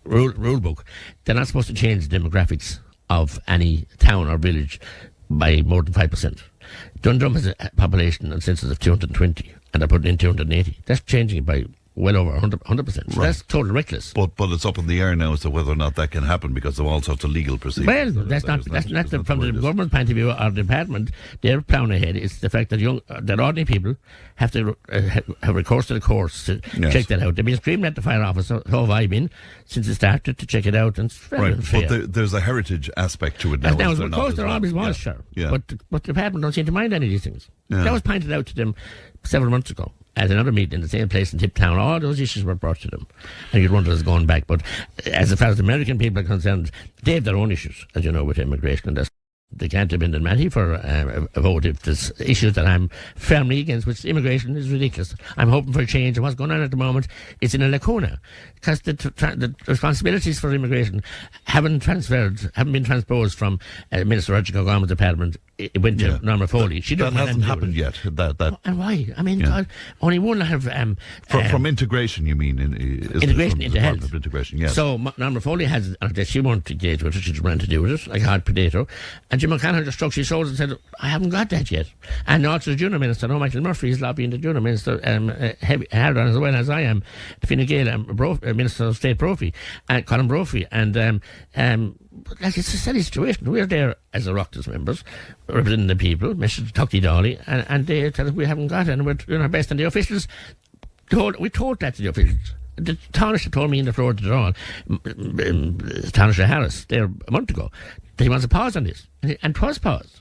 S10: rule book, they're not supposed to change the demographics of any town or village by more than 5%. Dundrum has a population and census of 220, and they're putting in 280. That's changing it by well over 100%. So right. That's total reckless.
S6: But it's up in the air now as to whether or not that can happen because of all sorts of legal procedures.
S10: Well, that's not from the government point of view or the department. They're plowing ahead. It's the fact that ordinary people have to have recourse to the courts to check that out. They've been screaming at the fire office. So have I been since it started to check it out. And it's right,
S6: but there's a heritage aspect to it now.
S10: Now, of course, there always was, sure. Yeah. But the department don't seem to mind any of these things. Yeah. That was pointed out to them several months ago at another meeting in the same place in Tiptown. All those issues were brought to them, and you'd wonder it's going back. But as far as the American people are concerned, they have their own issues, as you know, with immigration, and they can't have been in Matty for a vote if there's issues that I'm firmly against, which immigration is ridiculous. I'm hoping for a change, and what's going on at the moment is in a lacuna, because the responsibilities for immigration haven't been transposed from Minister Roger O'Gorman's department. It went to Norma Foley.
S6: That hasn't happened yet.
S10: And why? I mean, God, only one have...
S6: from integration, you mean?
S10: Integration into health.
S6: Integration, yes.
S10: So Norma Foley has... She won't engage with it. She's trying to do with it, like a hard potato. And Jim O'Connor just shrugged his shoulders and said, I haven't got that yet. And also the Junior Minister, Michael Murphy, is lobbying the Junior Minister, hard on as well as I am, Fine Gael, Minister of State Brophy, Colin Brophy. And... like it's a silly situation. We're there as Oireachtas members, representing the people, Mr. Tuckey Dawley, and they tell us we haven't got it, and we're doing our best. And the officials told that to the officials. The Taoiseach told me in the floor to draw, Taoiseach Harris, there a month ago, that he wants a pause on this, and 'twas paused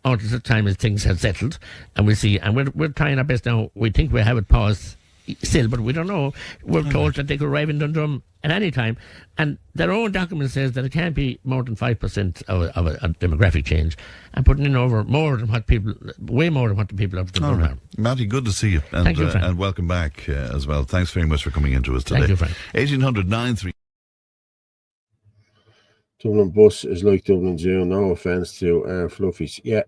S10: until the time as things had settled, and we'll see. And we're trying our best now. We think we have it paused still, but we don't know. We're told that they could arrive in Dundrum at any time, and their own document says that it can't be more than 5% of a demographic change, and putting in over more than what people, way more than what the people of Dundrum are.
S6: Matty, good to see you. And,
S10: Thank you, Frank.
S6: and welcome back as well. Thanks very much for coming into us today.
S10: Thank you, Frank.
S6: 1800 93.
S1: Dublin bus is like Dublin Zoo. No offence to Fluffies. Yeah.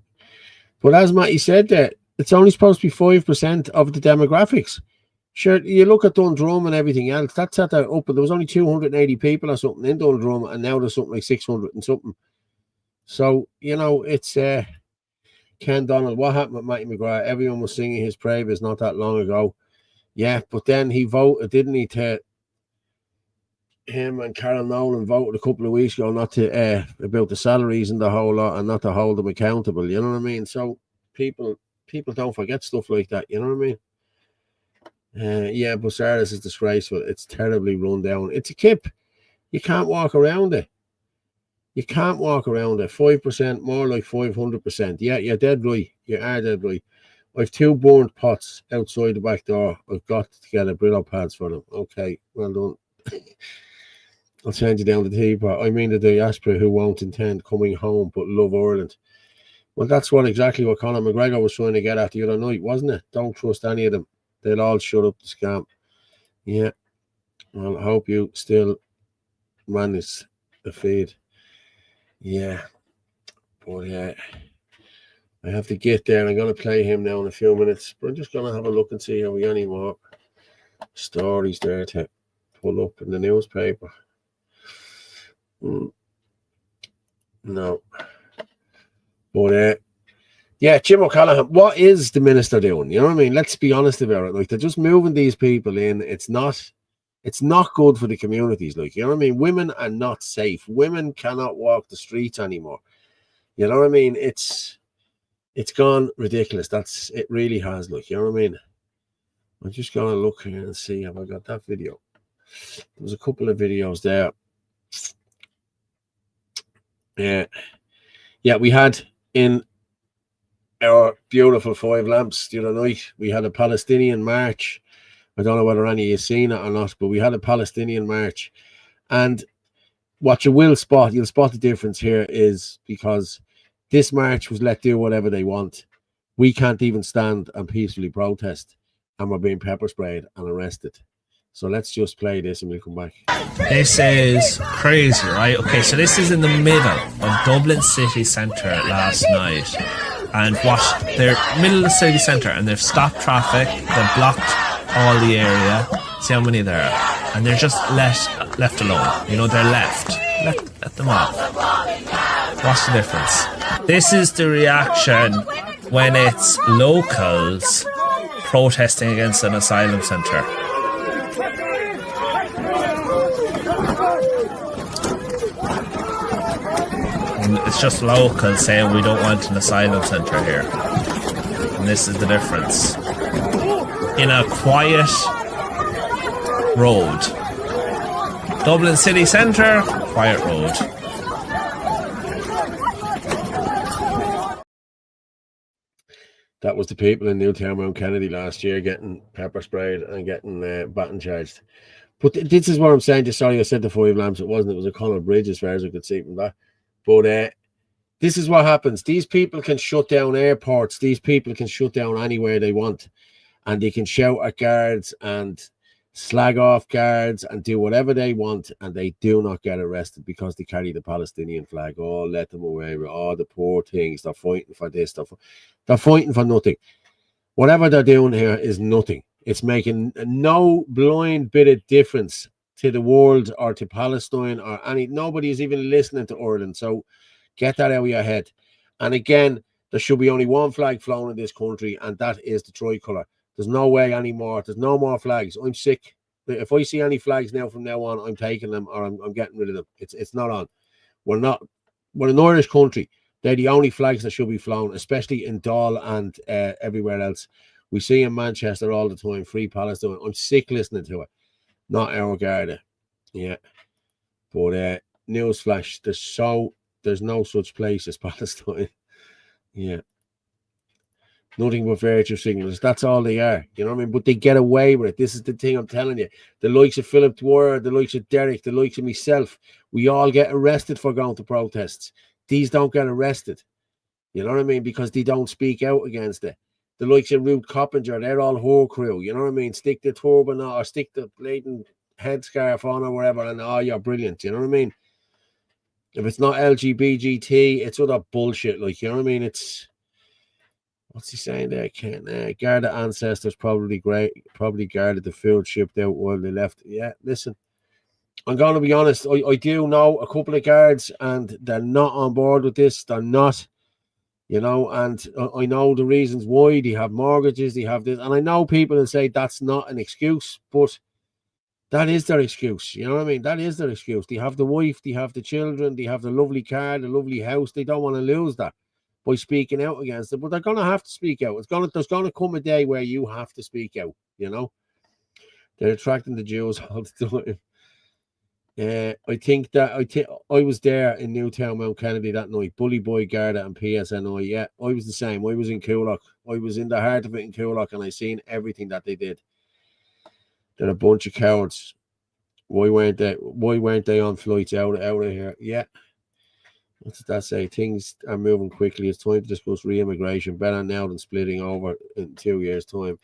S1: But as Matty said there, it's only supposed to be 5% of the demographics. Sure, you look at Dundrum and everything else, that's at the upper. There was only 280 people or something in Dundrum, and now there's something like 600 and something. So, you know, it's Ken Donald. What happened with Matty McGrath? Everyone was singing his praises not that long ago. Yeah, but then he voted, didn't he, to him and Carol Nolan voted a couple of weeks ago not to about the salaries and the whole lot, and not to hold them accountable. You know what I mean? So people don't forget stuff like that. You know what I mean? Yeah, Busaras is disgraceful. It's terribly run down. It's a kip. You can't walk around it. You can't walk around it. 5%, more like 500%. Yeah, you're dead right. You are dead right. I've 2 burnt pots outside the back door. I've got to get a Brillo pads for them. Okay, well done. I'll send you down the teapot. I mean the diaspora who won't intend coming home but love Ireland. Well, that's exactly what Conor McGregor was trying to get at the other night, wasn't it? Don't trust any of them. They'll all shut up the scam. Yeah. Well, I hope you still manage the feed. Yeah. But I have to get there. I'm going to play him now in a few minutes. But I'm just going to have a look and see if we any more stories there to pull up in the newspaper. No. But yeah, Jim O'Callaghan, what is the minister doing? You know what I mean? Let's be honest about it. Like, they're just moving these people in. It's not good for the communities. Like, you know what I mean? Women are not safe. Women cannot walk the streets anymore. You know what I mean? It's gone ridiculous. It really has. Like, you know what I mean? I'm just gonna look here and see have I got that video. There was a couple of videos there. Yeah, we had in our beautiful Five Lamps the other night, we had a Palestinian march. I don't know whether any of you seen it or not, but we had a Palestinian march. And what you'll spot the difference here is because this march was let do whatever they want. We can't even stand and peacefully protest, and we're being pepper sprayed and arrested. So let's just play this and we'll come back.
S11: This is crazy, right? Okay, so this is in the middle of Dublin city centre last night. And they're middle of the city centre, and they've stopped traffic, they've blocked all the area. See how many there are. And they're just left alone. You know, they're left. Let them off. What's the difference? This is the reaction when it's locals protesting against an asylum centre. It's just locals saying we don't want an asylum centre here. And this is the difference. In a quiet road. Dublin city centre, quiet road.
S1: That was the people in Newtown Mount Kennedy last year getting pepper sprayed and getting baton charged. But this is what I'm saying. Just sorry, I said the Five Lamps. It wasn't. It was a Connaught Bridge as far as I could see from that. But this is what happens. These people can shut down airports. These people can shut down anywhere they want. And they can shout at guards and slag off guards and do whatever they want. And they do not get arrested because they carry the Palestinian flag. Oh, let them away with all the poor things. They're fighting for this. They're fighting for nothing. Whatever they're doing here is nothing. It's making no blind bit of difference to the world or to Palestine or nobody is even listening to Ireland. So get that out of your head. And again, there should be only one flag flown in this country, and that is the tricolour. There's no way anymore. There's no more flags. I'm sick. If I see any flags now from now on, I'm taking them or I'm getting rid of them. It's not on. We're an Irish country. They're the only flags that should be flown, especially in Dáil and everywhere else. We see in Manchester all the time, Free Palestine. I'm sick listening to it. Not our Garda. Yeah. But newsflash, there's no such place as Palestine. Yeah. Nothing but virtue signals. That's all they are. You know what I mean? But they get away with it. This is the thing I'm telling you. The likes of Philip Dwyer, the likes of Derek, the likes of myself, we all get arrested for going to protests. These don't get arrested. You know what I mean? Because they don't speak out against it. The likes of Ruth Coppinger, they're all whole crew. You know what I mean? Stick the turban on or stick the blatant headscarf on or whatever, and you're brilliant. You know what I mean? If it's not LGBT, it's other bullshit. Like, you know what I mean? It's... What's he saying there? Garda ancestors probably guarded the food shipped out while they left. Yeah, listen, I'm going to be honest. I do know a couple of guards, and they're not on board with this. They're not, you know, and I know the reasons why. They have mortgages, they have this, and I know people will say that's not an excuse, but that is their excuse. You know what I mean? That is their excuse. They have the wife, they have the children, they have the lovely car, the lovely house. They don't want to lose that by speaking out against it, but they're going to have to speak out. There's going to come a day where you have to speak out, you know. They're attracting the Jews all the time. I was there in Newtown, Mount Kennedy that night. Bully Boy, Garda and PSNI. Yeah, I was the same. I was in Coolock. I was in the heart of it in Coolock, and I seen everything that they did. They're a bunch of cowards. Why weren't they on flights out of here? Yeah. What does that say? Things are moving quickly. It's time to discuss re-immigration. Better now than splitting over in 2 years' time.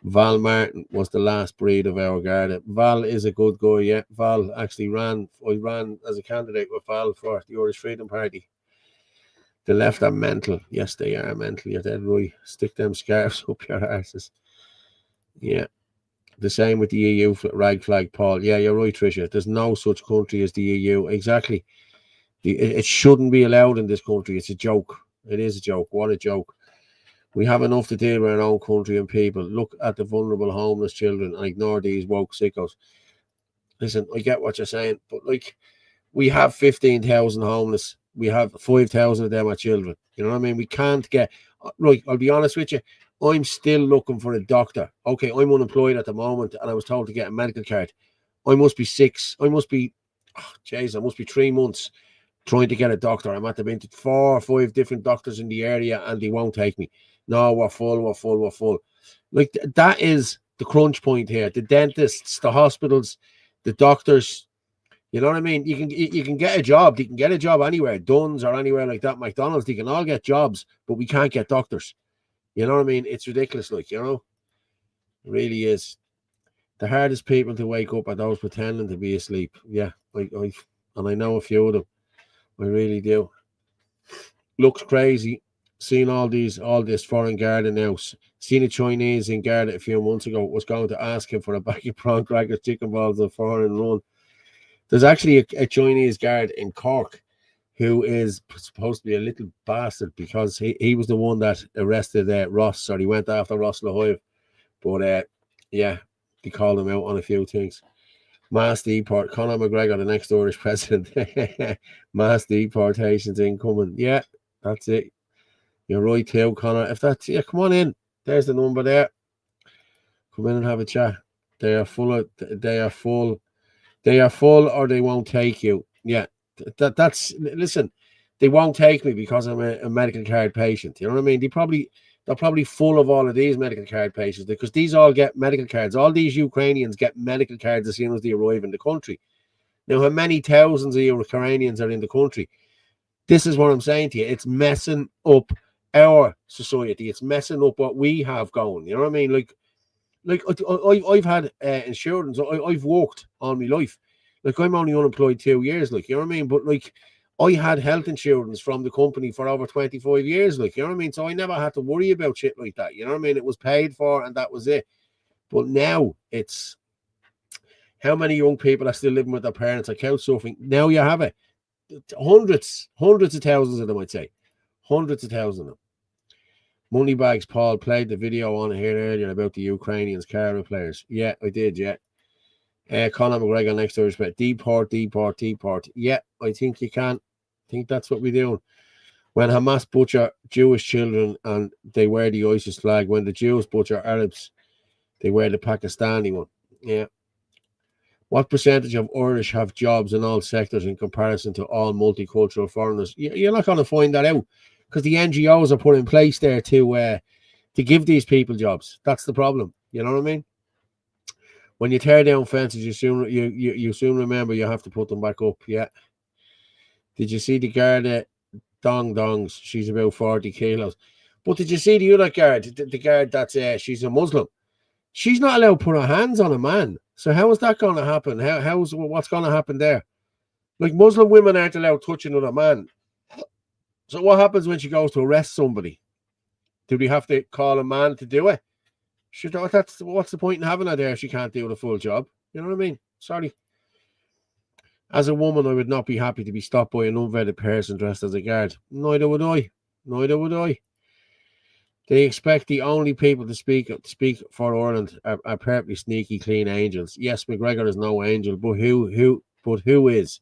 S1: Val Martin was the last breed of our Garda. Val is a good guy, yeah. Val actually I ran as a candidate with Val for the Irish Freedom Party. The left are mental. Yes, they are mental. You're dead right. Stick them scarves up your arses. Yeah. The same with the EU rag flag, Paul. Yeah, you're right, Tricia. There's no such country as the EU. Exactly. It shouldn't be allowed in this country. It's a joke. It is a joke. What a joke. We have enough to deal with our own country and people. Look at the vulnerable homeless children and ignore these woke sickos. Listen, I get what you're saying, but like, we have 15,000 homeless. We have 5,000 of them are children. You know what I mean? We can't get... Right, I'll be honest with you. I'm still looking for a doctor. Okay, I'm unemployed at the moment, and I was told to get a medical card. I must be 3 months trying to get a doctor. I'm at the been to 4 or 5 different doctors in the area, and they won't take me. No, we're full. Like, that is the crunch point here. The dentists, the hospitals, the doctors. You know what I mean? You can get a job. You can get a job anywhere, Dunn's or anywhere like that, McDonald's. They can all get jobs, but we can't get doctors. You know what I mean? It's ridiculous, like, you know? It really is. The hardest people to wake up are those pretending to be asleep. Yeah, and I know a few of them. I really do. Looks crazy. Seeing all this foreign Garda now. Seen a Chinese in Garda a few months ago. Was going to ask him for a bag of prawn crackers, chicken balls, and foreign run. There's actually a Chinese guard in Cork who is supposed to be a little bastard because he was the one that arrested Ross, or he went after Ross Lahoyve. But yeah, he called him out on a few things. Mass deport. Conor McGregor, the next Irish president. Mass deportations incoming. Yeah, that's it. You're right too, Conor. If that's... Yeah, come on in. There's the number there. Come in and have a chat. They are full, or they won't take you. Yeah, that's... Listen, they won't take me because I'm a medical card patient. You know what I mean? They're probably full of all of these medical card patients because these all get medical cards. All these Ukrainians get medical cards as soon as they arrive in the country. Now, how many thousands of Ukrainians are in the country? This is what I'm saying to you. It's messing up our society. It's messing up what we have going. You know what I mean? Like I've had insurance. I've worked all my life. Like, I'm only unemployed 2 years. Like, you know what I mean? But like, I had health insurance from the company for over 25 years. Like, you know what I mean? So I never had to worry about shit like that. You know what I mean? It was paid for and that was it. But now it's... How many young people are still living with their parents, are couch surfing? Now you have it. Hundreds of thousands of them, I'd say. Hundreds of thousands of them. Moneybags Paul played the video on here earlier about the Ukrainians, Cara players. Yeah, I did, yeah. Conor McGregor next to respect. Deport. Yeah, I think you can. I think that's what we're doing. When Hamas butcher Jewish children and they wear the ISIS flag, when the Jews butcher Arabs, they wear the Pakistani one. Yeah. What percentage of Irish have jobs in all sectors in comparison to all multicultural foreigners? You're not going to find that out because the NGOs are put in place there to to give these people jobs. That's the problem. You know what I mean? When you tear down fences, you soon remember you have to put them back up. Yeah. Did you see the Garda dongs? She's about 40 kilos. But did you see the other guard? The guard that's she's a Muslim. She's not allowed to put her hands on a man. So how is that going to happen? What's going to happen there? Like, Muslim women aren't allowed touching another man. So what happens when she goes to arrest somebody? Do we have to call a man to do it? What's the point in having her there if she can't do the full job? You know what I mean? Sorry. As a woman, I would not be happy to be stopped by an unvetted person dressed as a guard. Neither would I. Neither would I. They expect the only people to speak for Ireland are perfectly sneaky, clean angels. Yes, McGregor is no angel, but who is?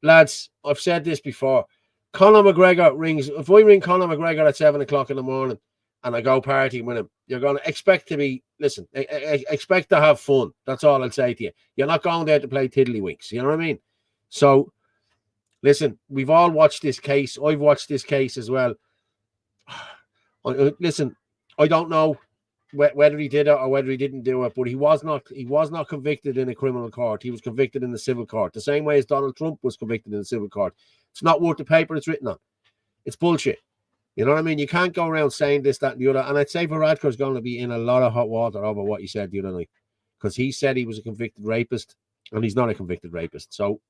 S1: Lads, I've said this before. Conor McGregor rings. If I ring Conor McGregor at 7 o'clock in the morning and I go partying with him, you're going to expect to be, expect to have fun. That's all I'll say to you. You're not going there to play tiddlywinks. You know what I mean? So, listen, we've all watched this case. I've watched this case as well. Listen, I don't know whether he did it or whether he didn't do it, but he was not convicted in a criminal court. He was convicted in the civil court, the same way as Donald Trump was convicted in the civil court. It's not worth the paper it's written on. It's bullshit. You know what I mean? You can't go around saying this, that, and the other. And I'd say Varadkar's going to be in a lot of hot water over what he said the other night, because he said he was a convicted rapist, and he's not a convicted rapist. So,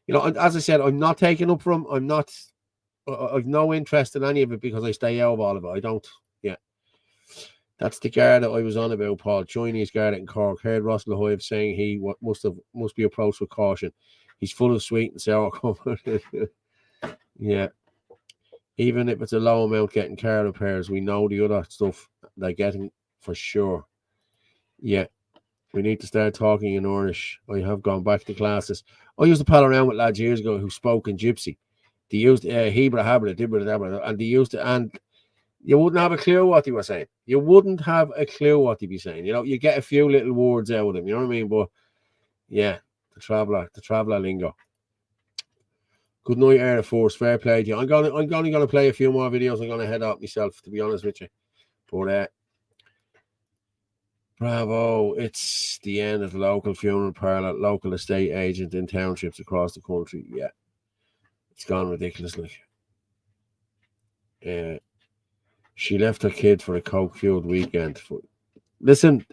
S1: you know, as I said, I'm not taking up from. I've no interest in any of it because I stay out of all of it. I don't. Yeah. That's the guard that I was on about, Paul. Chinese guard in Cork. Heard Ross Lahoyve saying he must be approached with caution. He's full of sweet and sour. Yeah. Even if it's a low amount getting car repairs, we know the other stuff they're getting for sure. Yeah. We need to start talking in Irish. I have gone back to classes. I used to pal around with lads years ago who spoke in Gypsy. They used Hebra, Habra, Dibra, Dabra, and they used it, and you wouldn't have a clue what they were saying. You wouldn't have a clue what they'd be saying. You know, you get a few little words out of them, you know what I mean? But yeah, the traveller lingo. Good night, Air Force. Fair play to you. I'm only gonna play a few more videos. I'm gonna head out myself, to be honest with you. But bravo, it's the end of the local funeral parlour, local estate agent in townships across the country. Yeah. It's gone ridiculously. She left her kid for a coke-fueled weekend. Listen,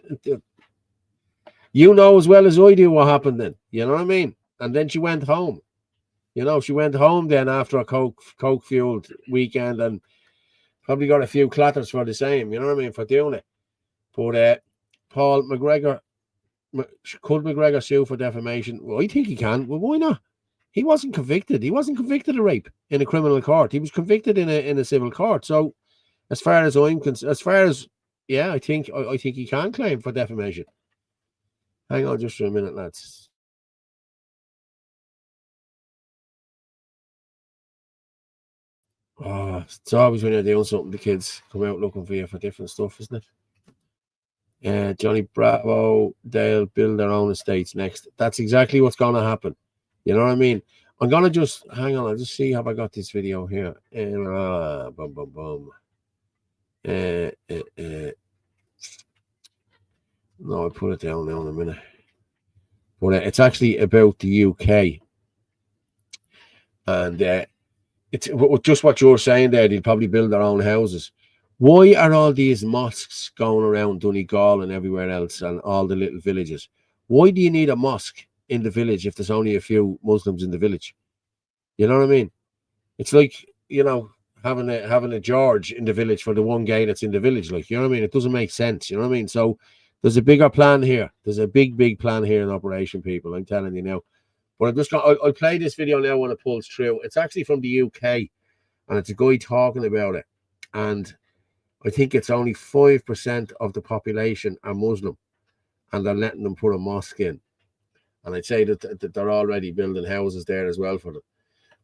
S1: you know as well as I do what happened then. You know what I mean? And then she went home. You know, she went home then after a coke-fueled weekend and probably got a few clatters for the same. You know what I mean? For doing it. But Paul McGregor, could McGregor sue for defamation? Well, I think he can. Well, why not? He wasn't convicted. He wasn't convicted of rape in a criminal court. He was convicted in a civil court. So, as far as I'm concerned, yeah, I think he can claim for defamation. Hang on just for a minute, lads. Oh, it's always when you're doing something, the kids come out looking for you for different stuff, isn't it? Johnny Bravo, they'll build their own estates next. That's exactly what's going to happen. You know what I mean? I'm going to just, hang on, I'll just see how I got this video here. Boom, boom, boom. No, I'll put it down now in a minute. But it's actually about the UK. And it's just what you're saying there. They'll probably build their own houses. Why are all these mosques going around Donegal and everywhere else and all the little villages? Why do you need a mosque in the village if there's only a few Muslims in the village? You know what I mean? It's like, you know, having a George in the village for the one gay that's in the village. Like, you know what I mean? It doesn't make sense. You know what I mean? So there's a bigger plan here. There's a big plan here in operation, people. I'm telling you now. But I'm just going. I'll play this video now when it pulls through. It's actually from the UK, and it's a guy talking about it. And I think it's only 5% of the population are Muslim, and they're letting them put a mosque in. And I'd say that they're already building houses there as well for them.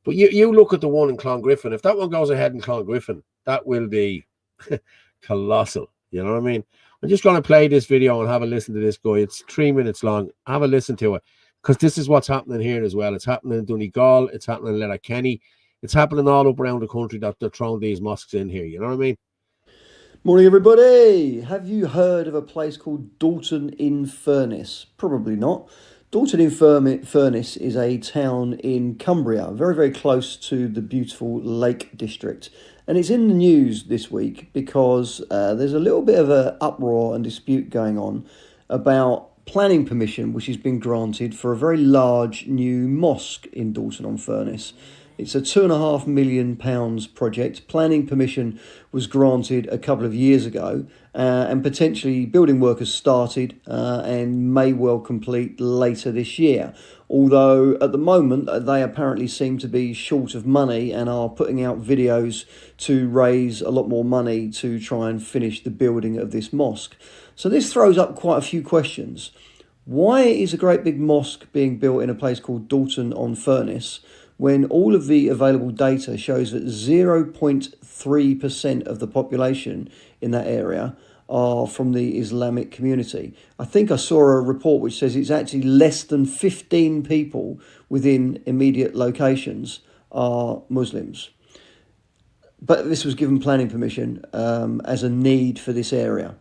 S1: But you look at the one in Clongriffin. If that one goes ahead in Clongriffin, that will be colossal. You know what I mean? I'm just going to play this video and have a listen to this guy. It's 3 minutes long. Have a listen to it, because this is what's happening here as well. It's happening in Donegal. It's happening in Letterkenny. It's happening all up around the country that they're throwing these mosques in here. You know what I mean?
S12: Morning, everybody. Have you heard of a place called Dalton-in-Furness? Probably not. Dalton-in-Furness is a town in Cumbria, very, very close to the beautiful Lake District. And it's in the news this week because there's a little bit of an uproar and dispute going on about planning permission, which has been granted for a very large new mosque in Dalton-on-Furness. It's a £2.5 million project. Planning permission was granted a couple of years ago, and potentially building work has started and may well complete later this year. Although at the moment they apparently seem to be short of money and are putting out videos to raise a lot more money to try and finish the building of this mosque. So this throws up quite a few questions. Why is a great big mosque being built in a place called Dalton-on-Furness when all of the available data shows that 0.3% of the population in that area are from the Islamic community? I think I saw a report which says it's actually less than 15 people within immediate locations are Muslims. But this was given planning permission as a need for this area.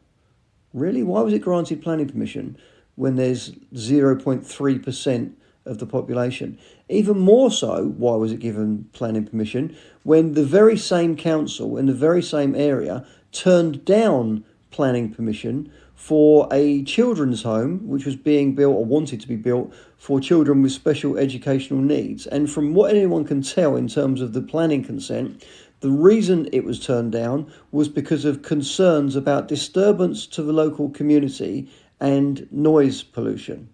S12: Really? Why was it granted planning permission when there's 0.3% of the population? Even more so, why was it given planning permission when the very same council in the very same area turned down planning permission for a children's home which was being built or wanted to be built for children with special educational needs? And from what anyone can tell in terms of the planning consent, the reason it was turned down was because of concerns about disturbance to the local community and noise pollution.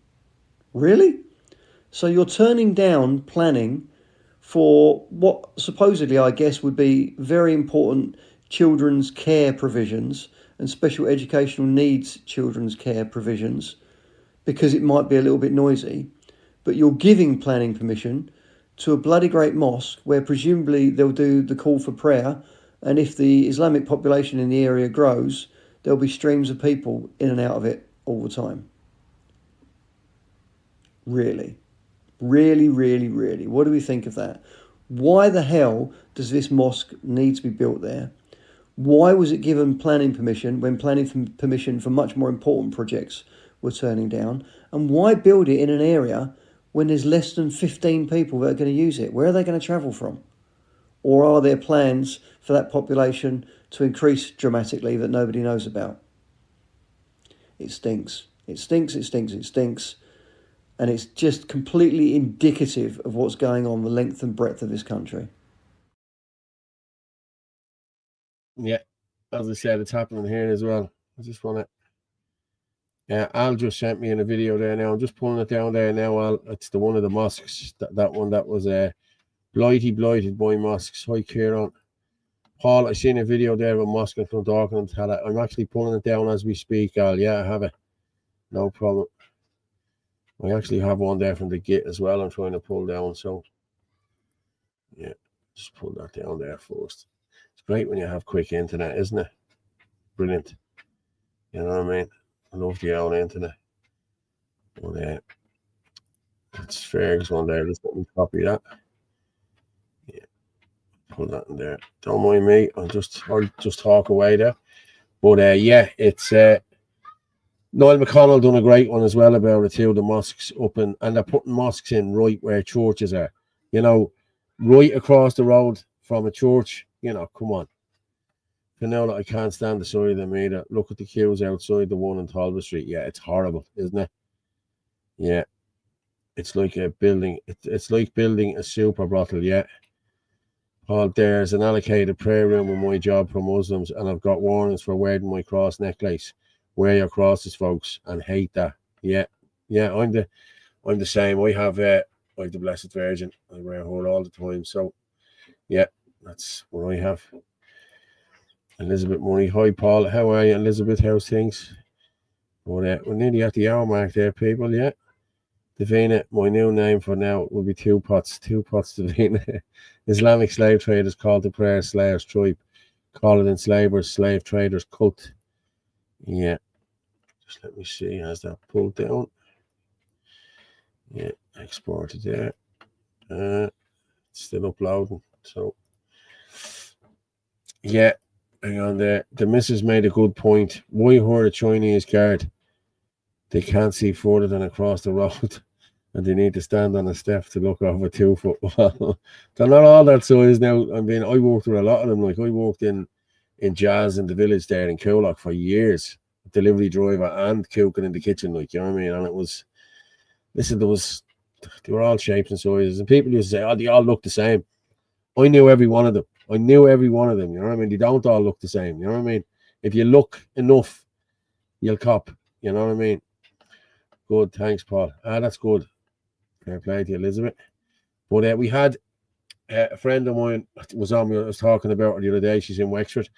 S12: Really? So you're turning down planning for what supposedly, I guess, would be very important children's care provisions and special educational needs children's care provisions because it might be a little bit noisy, but you're giving planning permission to a bloody great mosque where presumably they'll do the call for prayer, and if the Islamic population in the area grows, there'll be streams of people in and out of it all the time. Really? Really, really, really. What do we think of that? Why the hell does this mosque need to be built there? Why was it given planning permission when planning permission for much more important projects were turning down? And why build it in an area when there's less than 15 people that are going to use it? Where are they going to travel from? Or are there plans for that population to increase dramatically that nobody knows about? It stinks. It stinks, it stinks, it stinks. And it's just completely indicative of what's going on the length and breadth of this country.
S1: Yeah, as I said, it's happening here as well. I just want to... Yeah, Al just sent me in a video there now. I'm just pulling it down there now, Al. It's the one of the mosques. That one that was blighted by mosques. Hi, Kieran. Paul, I seen a video there of a mosque in front of Auckland. I'm actually pulling it down as we speak, Al. Yeah, I have it. No problem. I actually have one there from the gate as well. I'm trying to pull down. So, yeah, just pull that down there first. It's great when you have quick internet, isn't it? Brilliant. You know what I mean? I love the old internet. But, it's Ferg's one there. Just let me copy that. Yeah, pull that in there. Don't mind me. I'll just talk away there. But yeah, it's Niall McConnell done a great one as well about it too. The mosques up and they're putting mosques in right where churches are. You know, right across the road from a church. You know, come on. You know that I can't stand the side of them either. Look at the queues outside the one on Talbot Street. Yeah, it's horrible, isn't it? Yeah. It's like a building. It's like building a super brothel, yeah. Paul, there's an allocated prayer room in my job for Muslims, and I've got warnings for wearing my cross necklace. Wear your crosses, folks, and hate that. Yeah, yeah. I'm the same. I have the Blessed Virgin. I wear her all the time. So, yeah, that's what I have. Elizabeth Murray. Hi, Paul. How are you, Elizabeth? How's things? Well, we're nearly at the hour mark there, people. Yeah. Davina, my new name for now will be Two Pots. Two Pots, Davina. Islamic slave traders called the prayer slayers tribe. Call it enslavers, slave traders, cult. Yeah. Just let me see. Has that pulled down? Yeah. Exported there. It's still uploading. So, yeah. hang on there. The missus made a good point. Why hire a Chinese guard? They can't see further than across the road, and they need to stand on a step to look over 2 foot. They're not all that size now. I mean, I worked with a lot of them. Like I worked in Jazz in the village there in Coolock for years, delivery driver and cooking in the kitchen. Like, you know what I mean? And it was, listen, they were all shapes and sizes, and people used to say, "Oh, they all look the same." I knew every one of them. You know what I mean? They don't all look the same. You know what I mean? If you look enough, you'll cop. You know what I mean? Good, thanks, Paul. That's good. Fair play to you, Elizabeth. But we had a friend of mine was on me. I was talking about her the other day. She's in Wexford,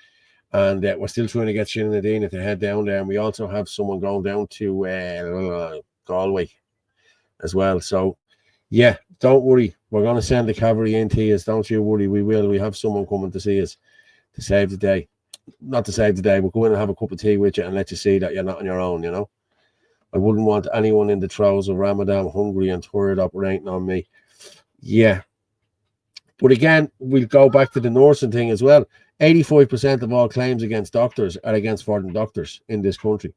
S1: and we're still trying to get Shannon and Adina to head down there. And we also have someone going down to Galway as well. So, yeah, don't worry. We're going to send the cavalry in to us. Don't you worry. We will. We have someone coming to see us to save the day. Not to save the day. We'll go in and have a cup of tea with you and let you see that you're not on your own, you know. I wouldn't want anyone in the throes of Ramadan hungry and tired operating on me. Yeah. But again, we'll go back to the nursing thing as well. 85% of all claims against doctors are against foreign doctors in this country.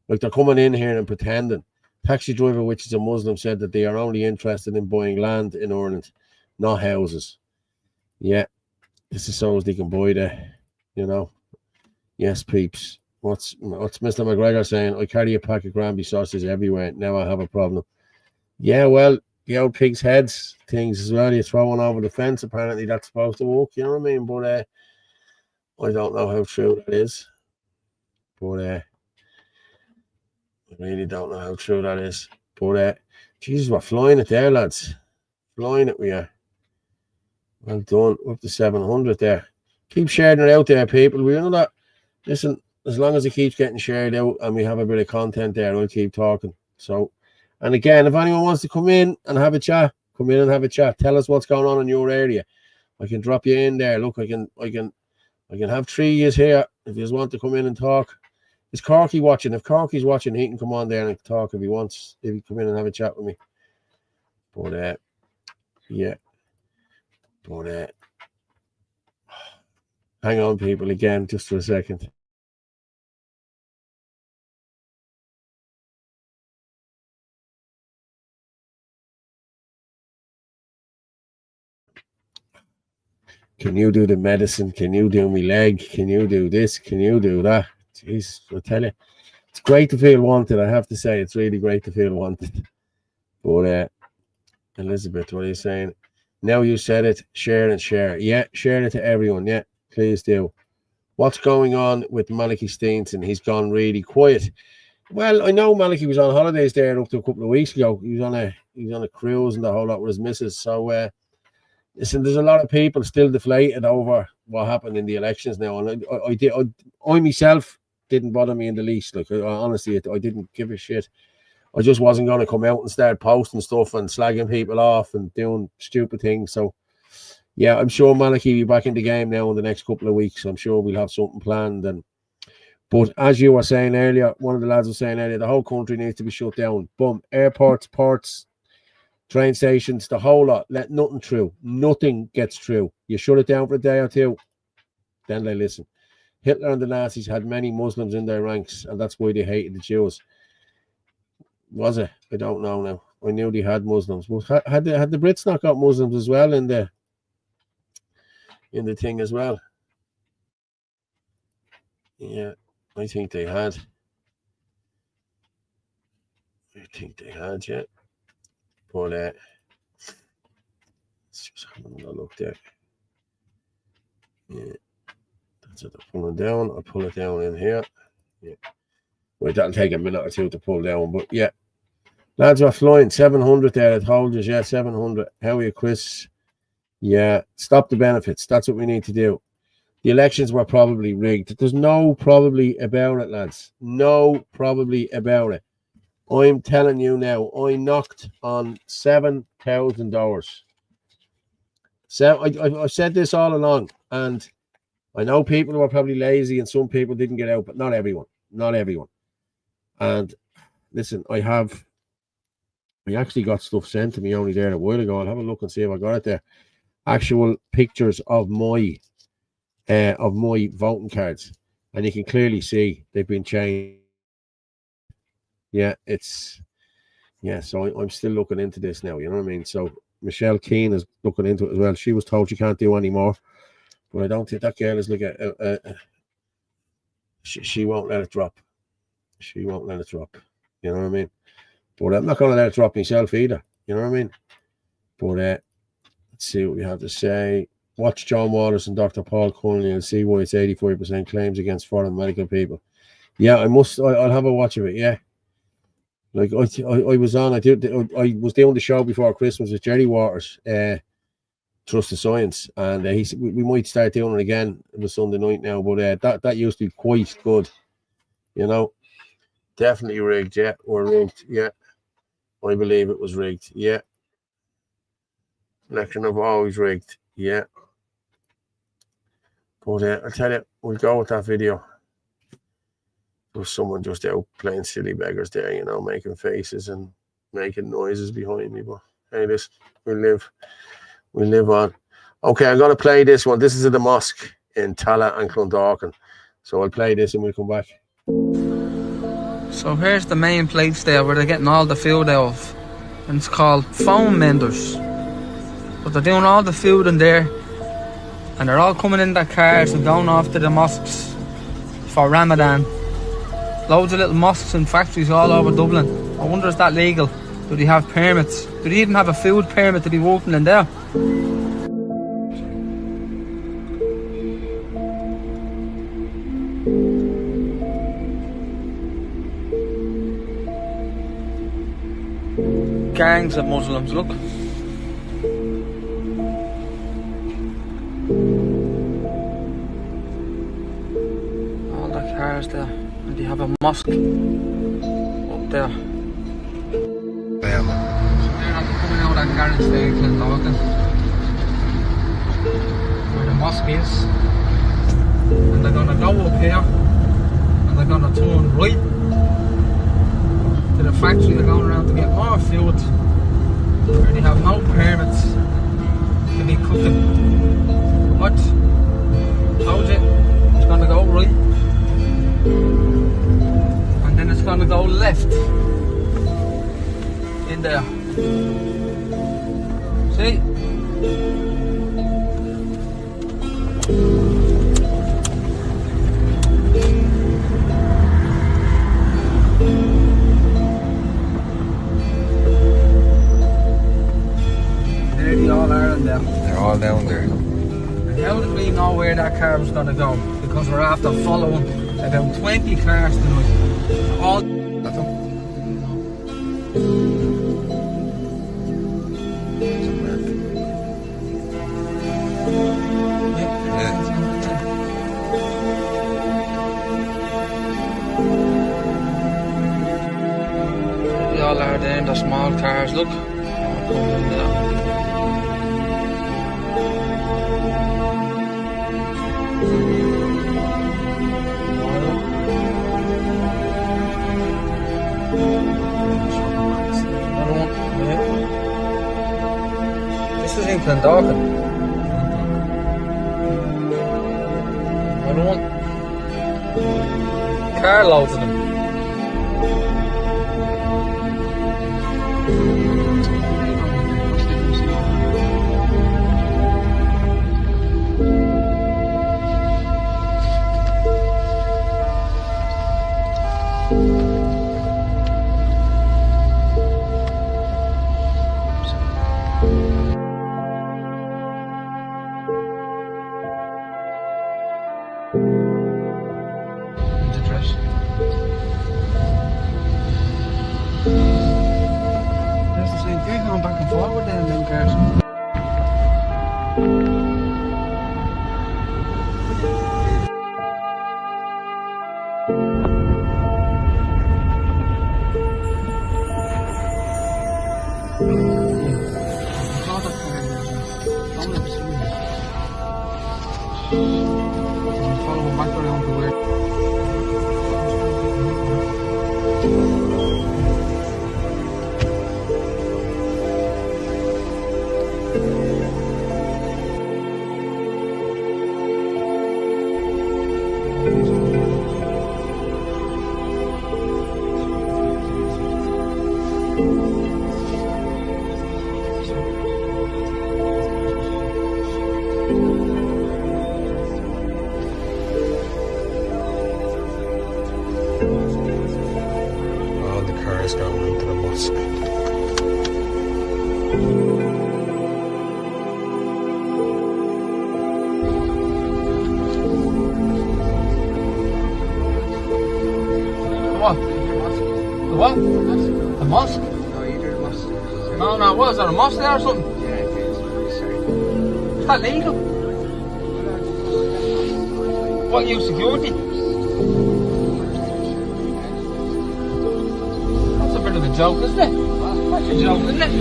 S1: Like, they're coming in here and pretending. Taxi driver, which is a Muslim, said that they are only interested in buying land in Ireland, not houses. Yeah. This is so as they can buy there, you know. Yes, peeps. What's Mr. McGregor saying? I carry a pack of Granby sausages everywhere. Now I have a problem. Yeah, well, the old pig's heads things as well. You're throwing over the fence. Apparently that's supposed to work. You know what I mean? But I don't know how true that is. But I really don't know how true that is. But Jesus, we're flying it there, lads. Flying it, we are. Well done. Up to 700 there. Keep sharing it out there, people. We know that. Listen, as long as it keeps getting shared out and we have a bit of content there, I'll keep talking. So, and again, if anyone wants to come in and have a chat, come in and have a chat. Tell us what's going on in your area. I can drop you in there. Look, I can have 3 years here if you just want to come in and talk. Is Corky watching? If Corky's watching, he can come on there and talk if he wants. If he come in and have a chat with me. But yeah. But hang on, people, again, just for a second. Can you do the medicine? Can you do my leg? Can you do this? Can you do that? Jeez, I tell you, it's great to feel wanted. I have to say, it's really great to feel wanted. But Elizabeth, what are you saying? Now you said it, share and share. Yeah, share it to everyone. Yeah, please do. What's going on with Malachy Steenson? He's gone really quiet. Well, I know Malachy was on holidays there up to a couple of weeks ago. He was on a cruise and the whole lot with his missus. So listen, there's a lot of people still deflated over what happened in the elections now, and I myself didn't bother me in the least. Like, honestly, I didn't give a shit. I just wasn't going to come out and start posting stuff and slagging people off and doing stupid things. So, yeah, I'm sure Malachy will be back in the game now in the next couple of weeks. I'm sure we'll have something planned. But as you were saying earlier, one of the lads was saying earlier, the whole country needs to be shut down. Boom, airports, ports, train stations, the whole lot. Let nothing through. Nothing gets through. You shut it down for a day or two, then they listen. Hitler and the Nazis had many Muslims in their ranks, and that's why they hated the Jews. Was it? I don't know now. I knew they had Muslims. But had the Brits not got Muslims as well in the thing as well? Yeah, I think they had. Yeah. But let's just have another look there. Yeah, that's it. I'm pulling down. I'll pull it down in here. Yeah. Well, that'll take a minute or two to pull down, but yeah. Lads are flying 700 there. I told you, yeah, 700. How are you, Chris? Yeah, stop the benefits. That's what we need to do. The elections were probably rigged. There's no probably about it, lads. No probably about it. I'm telling you now, I knocked on $7,000. I've said this all along, and I know people were probably lazy and some people didn't get out, but not everyone. Not everyone. And listen, I actually got stuff sent to me only there a while ago. I'll have a look and see if I got it there. Actual pictures of my of my voting cards, and you can clearly see they've been changed. Yeah, so I'm still looking into this now, you know what I mean? So Michelle Keane is looking into it as well. She was told she can't do any more, but I don't think that girl is like she won't let it drop. She won't let it drop, you know what I mean? But I'm not going to let it drop myself either, you know what I mean? But let's see what we have to say. Watch John Waters and Dr. Paul Connolly and see why it's 85% claims against foreign medical people. Yeah, I'll have a watch of it, yeah. Like I was on, I was doing the show before Christmas with Jerry Waters, Trust the Science, and he said we might start doing it again on the Sunday night now. But that used to be quite good, you know. Definitely rigged, yeah, or rigged, yeah. I believe it was rigged, yeah. Election of always rigged, yeah. But I tell you, we'll go with that video. There's someone just out playing silly beggars there, you know, making faces and making noises behind me. But hey, listen, we live on. Okay, I'm gonna play this one. This is at the mosque in Tala and Clondalkin. So I'll play this and we'll come back.
S13: So here's the main place there where they're getting all the food out of. And it's called Phone Menders. But they're doing all the food in there. And they're all coming in their cars and going off to the mosques for Ramadan. Loads of little mosques and factories all over Dublin. I wonder, is that legal? Do they have permits? Do they even have a food permit to be working in there? Gangs of Muslims, look. All the cars there. And you have a mosque up there. They're not coming out of that garage there in Clondalkin, where the mosque is. And they're gonna go up here and they're gonna turn right to the factory. They're going around to get more food where they have no permits to be cooking. What? Told you, it's gonna go right. And then it's going to go left in there. See? There they all are in there.
S5: They're all down there.
S13: And how did we know where that car was going to go? Because we're after following about 20 cars tonight. All that's them. They all are there in the small cars, look. This is in Clondalkin. Another one. Carloads of them.
S14: All the cars going into the mosque.
S13: What? The what? The mosque? No, what is that, a mosque there or something? Yeah, it is. Is that legal? What, you security? That's a bit of a joke, isn't it? That's a joke, isn't it?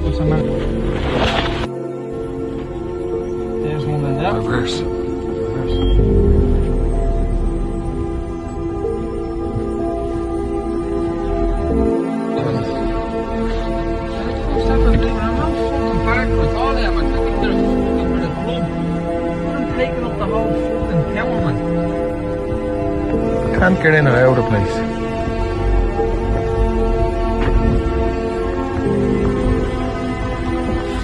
S13: What's the matter? There's one in there. Reverse.
S14: Can't get in or out of the place.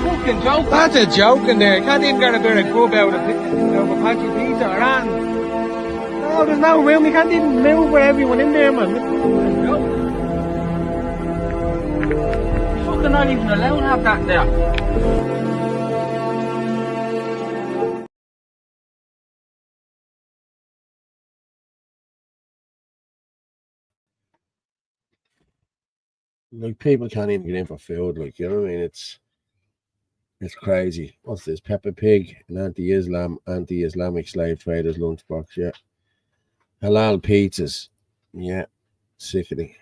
S13: Fucking joke. That's a joke in there. Can't even get a bit of grub out of a patchy pizza or anything. No, there's no room. You can't even move with everyone in there, man. You're fucking not even allowed to have that there.
S1: Like, people can't even get in for food, like, you know what I mean? It's crazy. What's this? Peppa Pig, an anti-Islamic slave traders lunchbox, yeah. Halal pizzas, yeah. Sickening.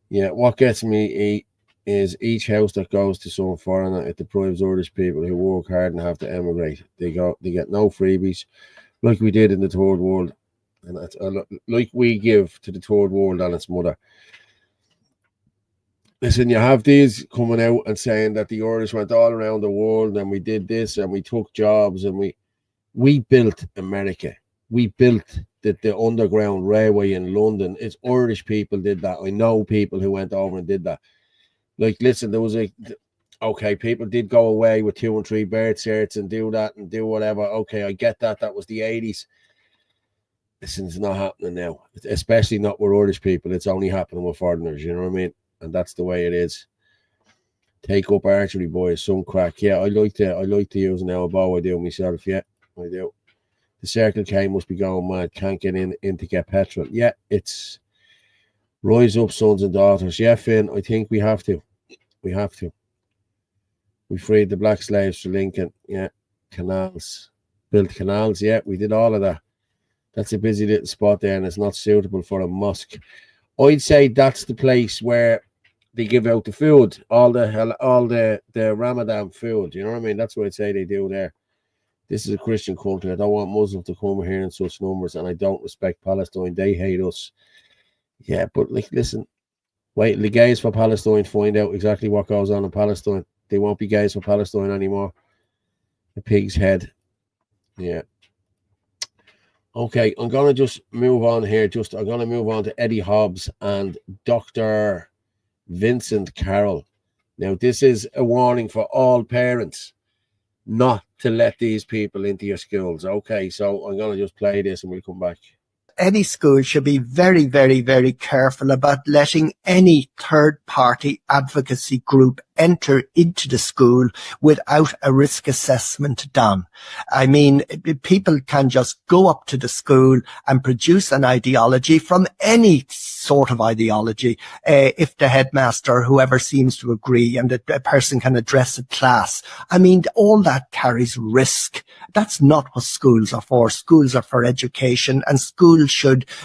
S1: Yeah, what gets me is each house that goes to some foreigner, it deprives Irish people who work hard and have to emigrate. They get no freebies, like we did in the third world, and that's like we give to the third world and its mother. Listen, you have these coming out and saying that the Irish went all around the world and we did this and we took jobs and we built America. We built the underground railway in London. It's Irish people did that. I know people who went over and did that. Like, listen, there was okay, people did go away with 2 and 3 birth certs and do that and do whatever. Okay, I get that. That was the 80s. Listen, it's not happening now, especially not with Irish people. It's only happening with foreigners, you know what I mean? And that's the way it is. Take up archery, boys. Some crack. Yeah, I like to use an elbow. I do myself. Yeah, I do. The Circle K must be going mad. Can't get in to get petrol. Yeah, it's rise up, sons and daughters. Yeah, Finn, I think we have to. We have to. We freed the black slaves for Lincoln. Yeah, canals. Built canals. Yeah, we did all of that. That's a busy little spot there, and it's not suitable for a mosque. I'd say that's the place where they give out the food, all the Ramadan food. You know what I mean? That's what I'd say they do there. This is a Christian country. I don't want Muslims to come here in such numbers, and I don't respect Palestine. They hate us. Yeah, but like, listen, wait till the gays for Palestine find out exactly what goes on in Palestine. They won't be gays for Palestine anymore. The pig's head. Yeah. Okay, I'm going to just move on here. I'm going to move on to Eddie Hobbs and Dr. Vincent Carroll. Now, this is a warning for all parents not to let these people into your schools. Okay, so I'm going to just play this and we'll come back.
S15: Any school should be very, very, very careful about letting any third-party advocacy group enter into the school without a risk assessment done. I mean, people can just go up to the school and produce an ideology from any sort of ideology, if the headmaster, whoever seems to agree, and a person can address a class. I mean, all that carries risk. That's not what schools are for. Schools are for education, and schools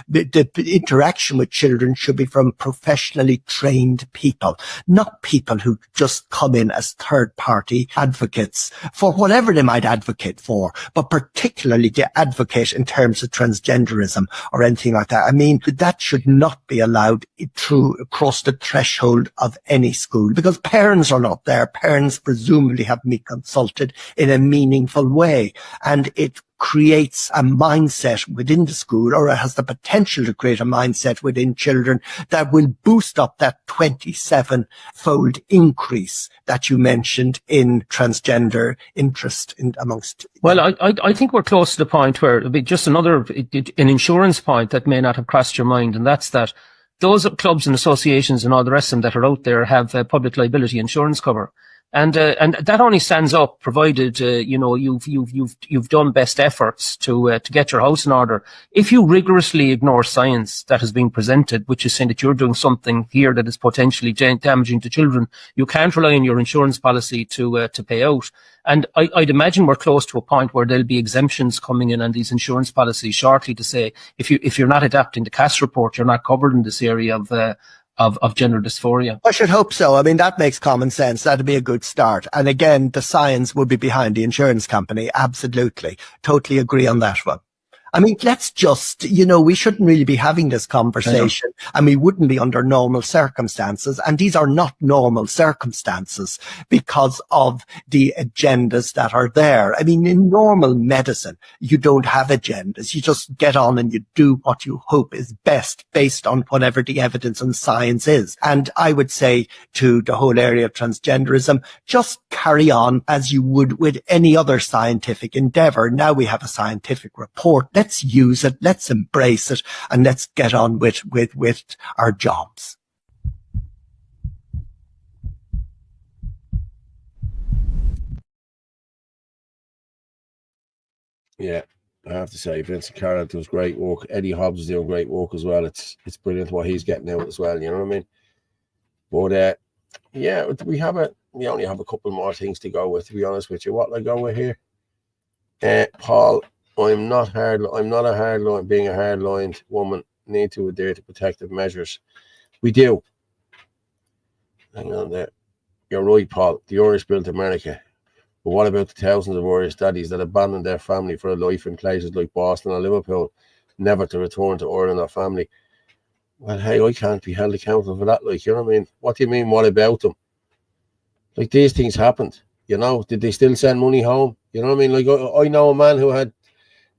S15: the interaction with children should be from professionally trained people, not people who just come in as third-party advocates for whatever they might advocate for, but particularly to advocate in terms of transgenderism or anything like that. I mean, that should not be allowed through across the threshold of any school, because parents are not there. Parents presumably have been consulted in a meaningful way, and it creates a mindset within the school, or it has the potential to create a mindset within children that will boost up that 27-fold increase that you mentioned in transgender interest amongst.
S7: Well, I think we're close to the point where just an insurance point that may not have crossed your mind, and that's that those clubs and associations and all the rest of them that are out there have public liability insurance cover. And that only stands up provided, you've done best efforts to get your house in order. If you rigorously ignore science that has been presented, which is saying that you're doing something here that is potentially damaging to children, you can't rely on your insurance policy to pay out. And I'd imagine we're close to a point where there'll be exemptions coming in on these insurance policies shortly to say, if you're not adapting the CAS report, you're not covered in this area of gender dysphoria.
S15: I should hope so. I mean, that makes common sense. That'd be a good start. And again, the science would be behind the insurance company. Absolutely. Totally agree on that one. I mean, let's just, we shouldn't really be having this conversation, and we wouldn't be under normal circumstances. And these are not normal circumstances because of the agendas that are there. I mean, in normal medicine, you don't have agendas. You just get on and you do what you hope is best based on whatever the evidence and science is. And I would say to the whole area of transgenderism, just carry on as you would with any other scientific endeavor. Now we have a scientific report. Let's use it, let's embrace it, and let's get on with our jobs.
S1: Yeah, I have to say, Vincent Carroll does great work. Eddie Hobbs is doing great work as well. It's brilliant what he's getting out as well, you know what I mean? But yeah, we only have a couple more things to go with, to be honest with you. What will I go with here? Paul, I'm not a hardline. Being a hardlined woman, need to adhere to protective measures. We do. Hang on there. You're right, Paul. The Irish built America. But what about the thousands of Irish daddies that abandoned their family for a life in places like Boston or Liverpool, never to return to Ireland or family? Well, hey, I can't be held accountable for that. Like, you know what I mean? What do you mean, what about them? Like, these things happened. Did they still send money home? You know what I mean? Like, I know a man who had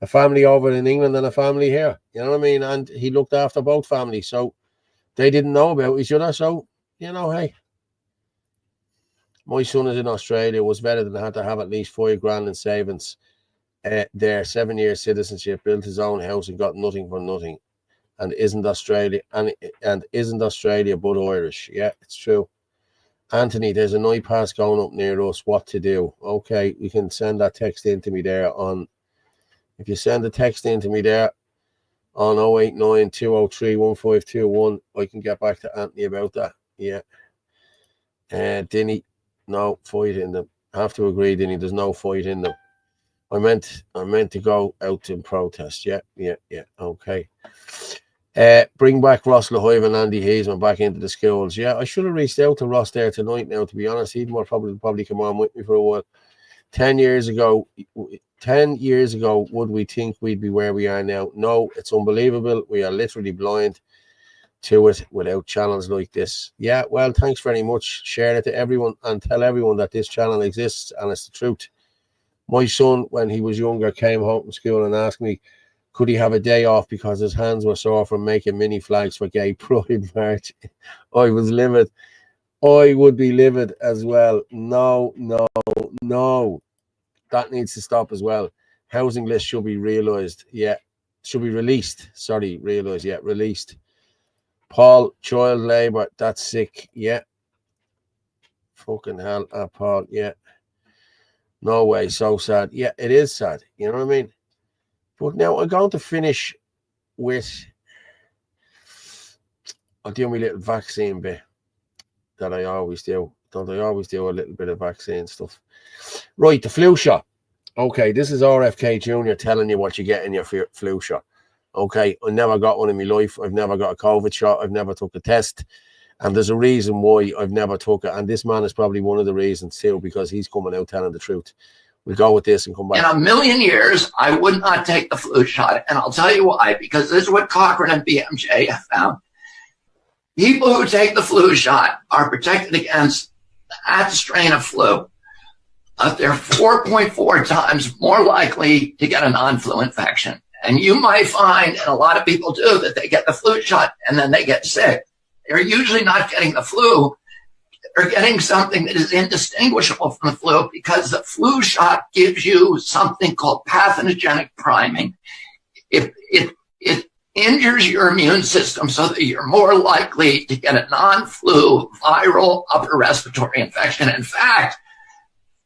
S1: a family over in England and a family here, you know what I mean? And he looked after both families, so they didn't know about each other. So, hey, my son is in Australia, was vetted and had to have at least $5,000 in savings. There, 7-year citizenship, built his own house and got nothing for nothing. And isn't Australia but Irish? Yeah, it's true. Anthony, there's an iPass going up near us. What to do? Okay, you can send that text in to me there on. If you send a text in to me there on 089 203 1521, I can get back to Anthony about that. Yeah. Dinny, no fight in them. I have to agree, Dinny, there's no fight in them. I meant to go out and protest. Yeah. Okay. Bring back Ross LaHoive and Andy Hazeman back into the schools. Yeah, I should have reached out to Ross there tonight now, to be honest. He'd probably come on with me for a while. 10 years ago, would we think we'd be where we are now? No, it's unbelievable. We are literally blind to it without channels like this. Yeah, well, thanks very much. Share it to everyone and tell everyone that this channel exists, and it's the truth. My son, when he was younger, came home from school and asked me, could he have a day off because his hands were sore from making mini flags for Gay Pride March? I was livid. I would be livid as well. No. That needs to stop as well. Housing list should be realised. Yeah. Should be released. Sorry, realised. Yeah, released. Paul, child labour. That's sick. Yeah. Fucking hell, Paul. Yeah. No way. So sad. Yeah, it is sad. You know what I mean? But now I'm going to finish with... I'll do my little vaccine bit that I always do. Don't I always do a little bit of vaccine stuff? Right, the flu shot. Okay, this is RFK Jr. telling you what you get in your flu shot. Okay, I never got one in my life. I've never got a COVID shot. I've never took a test. And there's a reason why I've never took it. And this man is probably one of the reasons too, because he's coming out telling the truth. We'll go with this and come back.
S16: In a million years, I would not take the flu shot. And I'll tell you why, because this is what Cochrane and BMJ have found. People who take the flu shot are protected against that strain of flu. They're 4.4 times more likely to get a non-flu infection. And you might find, and a lot of people do, that they get the flu shot and then they get sick. They're usually not getting the flu. They're getting something that is indistinguishable from the flu, because the flu shot gives you something called pathogenic priming. It injures your immune system so that you're more likely to get a non-flu viral upper respiratory infection. In fact,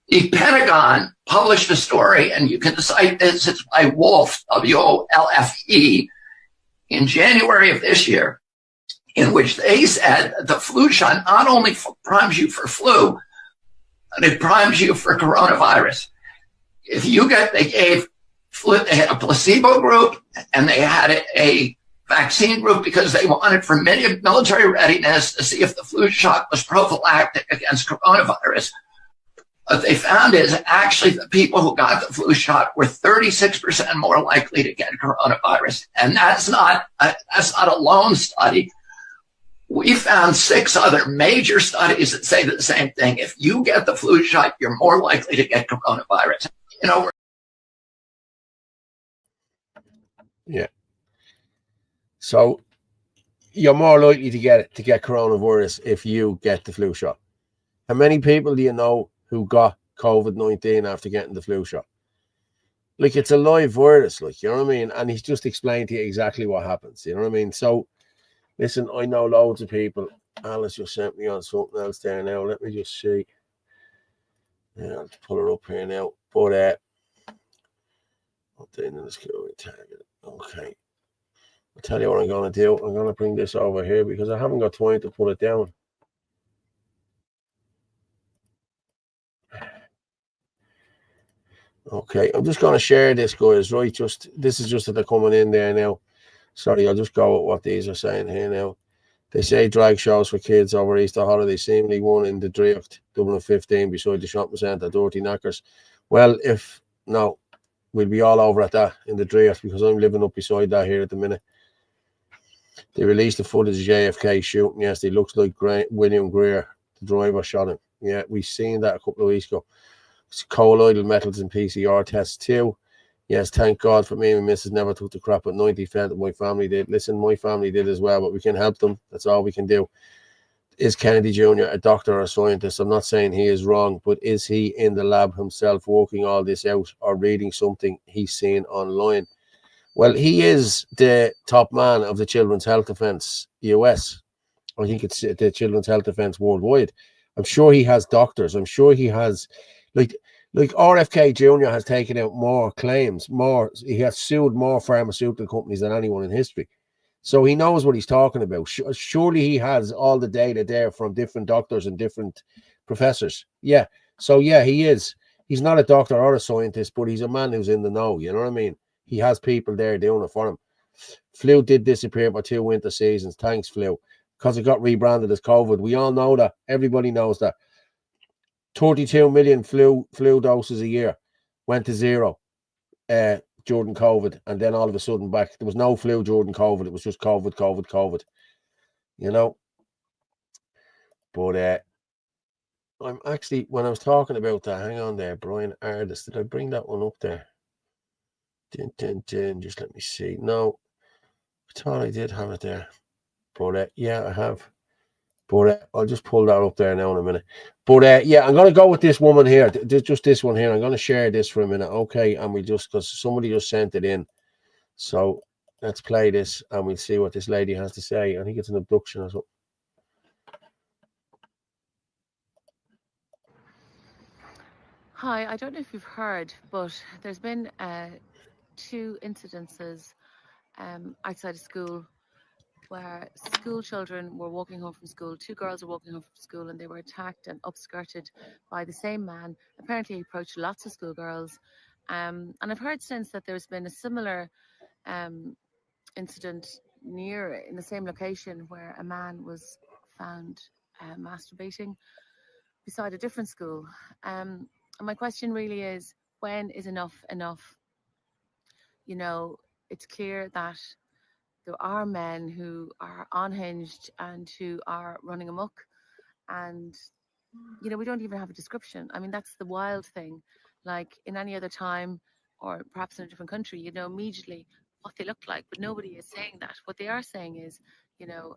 S16: the Pentagon published a story, and you can cite this, it's by Wolfe, W-O-L-F-E, in January of this year, in which they said that the flu shot not only primes you for flu, but it primes you for coronavirus. If you get, they gave flu, they had a placebo group and they had a vaccine group, because they wanted for military readiness to see if the flu shot was prophylactic against coronavirus. What they found is actually the people who got the flu shot were 36% more likely to get coronavirus. And that's not a lone study. We found 6 other major studies that say the same thing. If you get the flu shot, you're more likely to get coronavirus. You know.
S1: Yeah. So you're more likely to get coronavirus if you get the flu shot. How many people do you know who got COVID-19 after getting the flu shot? Like, it's a live virus, like, you know what I mean? And he's just explained to you exactly what happens, you know what I mean? So, listen, I know loads of people. Alice just sent me on something else there now. Let me just see. Yeah, I'll pull her up here now. But, okay. I'll tell you what I'm going to do. I'm going to bring this over here because I haven't got time to put it down. Okay, I'm just going to share this, guys, right? This is just that they're coming in there now. Sorry, I'll just go with what these are saying here now. They say drag shows for kids over Easter holiday, seemingly one in the Drift, Dublin 15, beside the shopping centre, Dirty Knackers. Well, we'll be all over at that in the Drift, because I'm living up beside that here at the minute. They released the footage of JFK shooting yesterday. Looks like William Greer, the driver, shot him. Yeah, we've seen that a couple of weeks ago. It's colloidal metals and PCR tests too. Yes, thank God for me. My missus never took the crap at 90, felt that my family did. Listen, my family did as well, but we can help them. That's all we can do. Is Kennedy Jr. a doctor or a scientist? I'm not saying he is wrong, but is he in the lab himself working all this out or reading something he's seen online? Well, he is the top man of the Children's Health Defense US. I think it's the Children's Health Defense worldwide. I'm sure he has doctors. I'm sure he has, like RFK Jr. has taken out more claims, he has sued more pharmaceutical companies than anyone in history. So he knows what he's talking about. Surely he has all the data there from different doctors and different professors. Yeah. So yeah, he is. He's not a doctor or a scientist, but he's a man who's in the know. You know what I mean? He has people there doing it for him. Flu did disappear for 2 winter seasons. Thanks, flu. Because it got rebranded as COVID. We all know that. Everybody knows that. 32 million flu doses a year went to zero during COVID, and then all of a sudden back. There was no flu during COVID. It was just COVID. You know. But I'm actually, when I was talking about that, hang on there, Brian Ardis. Did I bring that one up there? Just let me see. No, I thought I did have it there. But yeah, I have. But I'll just pull that up there now in a minute. But yeah, I'm going to go with this woman here. Just this one here. I'm going to share this for a minute. Okay. And because somebody just sent it in. So let's play this and we'll see what this lady has to say. I think it's an abduction or something.
S17: Hi, I don't know if you've heard, but there's been 2 incidences outside of school where school children were walking home from school. 2 girls were walking home from school and they were attacked and upskirted by the same man. Apparently he approached lots of schoolgirls. And I've heard since that there's been a similar incident in the same location where a man was found masturbating beside a different school. And my question really is, when is enough enough? You know, it's clear that there are men who are unhinged and who are running amok, and you know, we don't even have a description. I mean, that's the wild thing. Like in any other time, or perhaps in a different country, you know immediately what they look like, but nobody is saying that. What they are saying is, you know,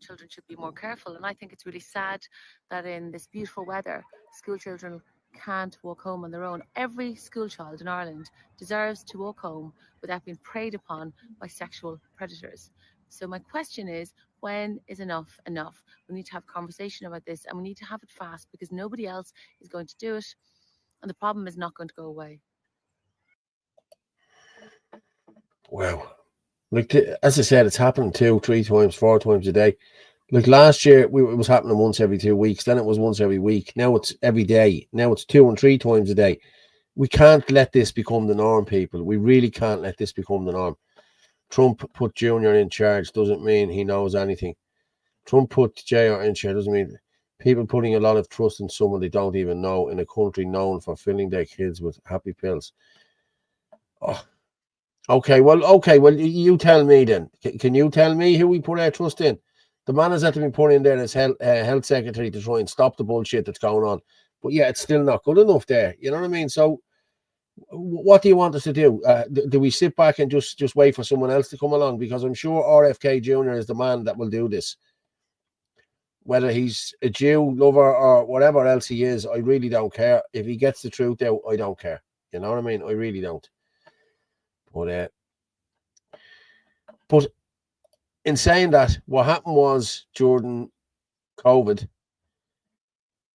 S17: children should be more careful. And I think it's really sad that in this beautiful weather, school children can't walk home on their own. Every school child in Ireland deserves to walk home without being preyed upon by sexual predators. So my question is, when is enough enough? We need to have a conversation about this, and we need to have it fast, because nobody else is going to do it, and the problem is not going to go away.
S1: Wow. Like, as I said, it's happening 2, 3 times, 4 times a day. Like last year, it was happening once every 2 weeks. Then it was once every week. Now it's every day. Now it's 2 and 3 times a day. We can't let this become the norm, people. We really can't let this become the norm. Trump put Junior in charge doesn't mean he knows anything. Trump put JR in charge doesn't mean people putting a lot of trust in someone they don't even know in a country known for filling their kids with happy pills. Oh. Okay, well, you tell me then. Can you tell me who we put our trust in? The man has had to be put in there as health secretary to try and stop the bullshit that's going on. But yeah, it's still not good enough there. You know what I mean? So what do you want us to do? Do we sit back and just wait for someone else to come along? Because I'm sure RFK Jr. is the man that will do this. Whether he's a Jew lover or whatever else he is, I really don't care. If he gets the truth out, I don't care. You know what I mean? I really don't. But in saying that, what happened was during COVID,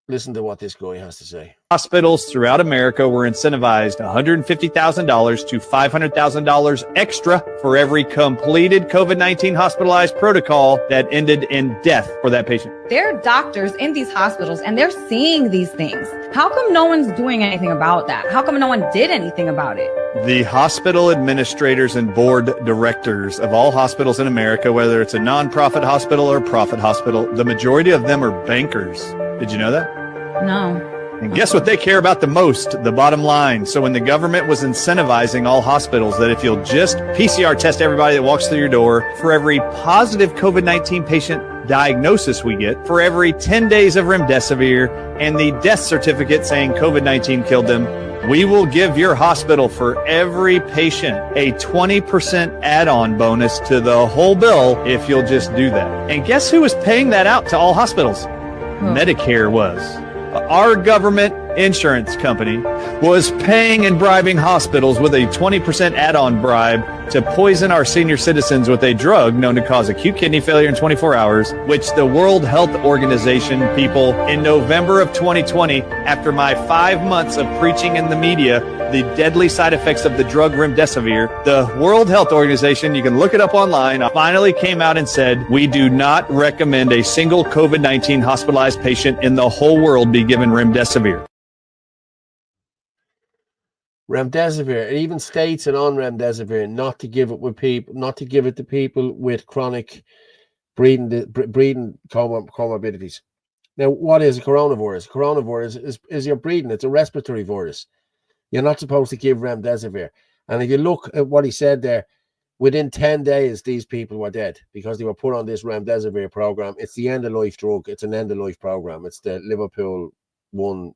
S1: listen to what this guy has to say.
S18: Hospitals throughout America were incentivized $150,000 to $500,000 extra for every completed COVID-19 hospitalized protocol that ended in death for that patient.
S19: There are doctors in these hospitals and they're seeing these things. How come no one's doing anything about that? How come no one did anything about it?
S18: The hospital administrators and board directors of all hospitals in America, whether it's a nonprofit hospital or a profit hospital, the majority of them are bankers. Did you know that?
S19: No.
S18: And guess what they care about the most? The bottom line. So when the government was incentivizing all hospitals that if you'll just PCR test everybody that walks through your door, for every positive COVID-19 patient diagnosis we get, for every 10 days of remdesivir and the death certificate saying COVID-19 killed them, we will give your hospital for every patient a 20% add-on bonus to the whole bill if you'll just do that. And guess who was paying that out to all hospitals? Medicare was. Our government insurance company was paying and bribing hospitals with a 20% add-on bribe to poison our senior citizens with a drug known to cause acute kidney failure in 24 hours, which the World Health Organization people in November of 2020, after my 5 months of preaching in the media the deadly side effects of the drug remdesivir, the World Health Organization, you can look it up online, finally came out and said, we do not recommend a single COVID-19 hospitalized patient in the whole world be given remdesivir.
S1: Remdesivir, it even states it on remdesivir not to give it with people, not to give it to people with chronic breathing comorbidities. Now, what is a coronavirus? Coronavirus is your breathing. It's a respiratory virus. You're not supposed to give remdesivir. And if you look at what he said there, within 10 days, these people were dead because they were put on this remdesivir program. It's the end-of-life drug. It's an end-of-life program. It's the Liverpool one,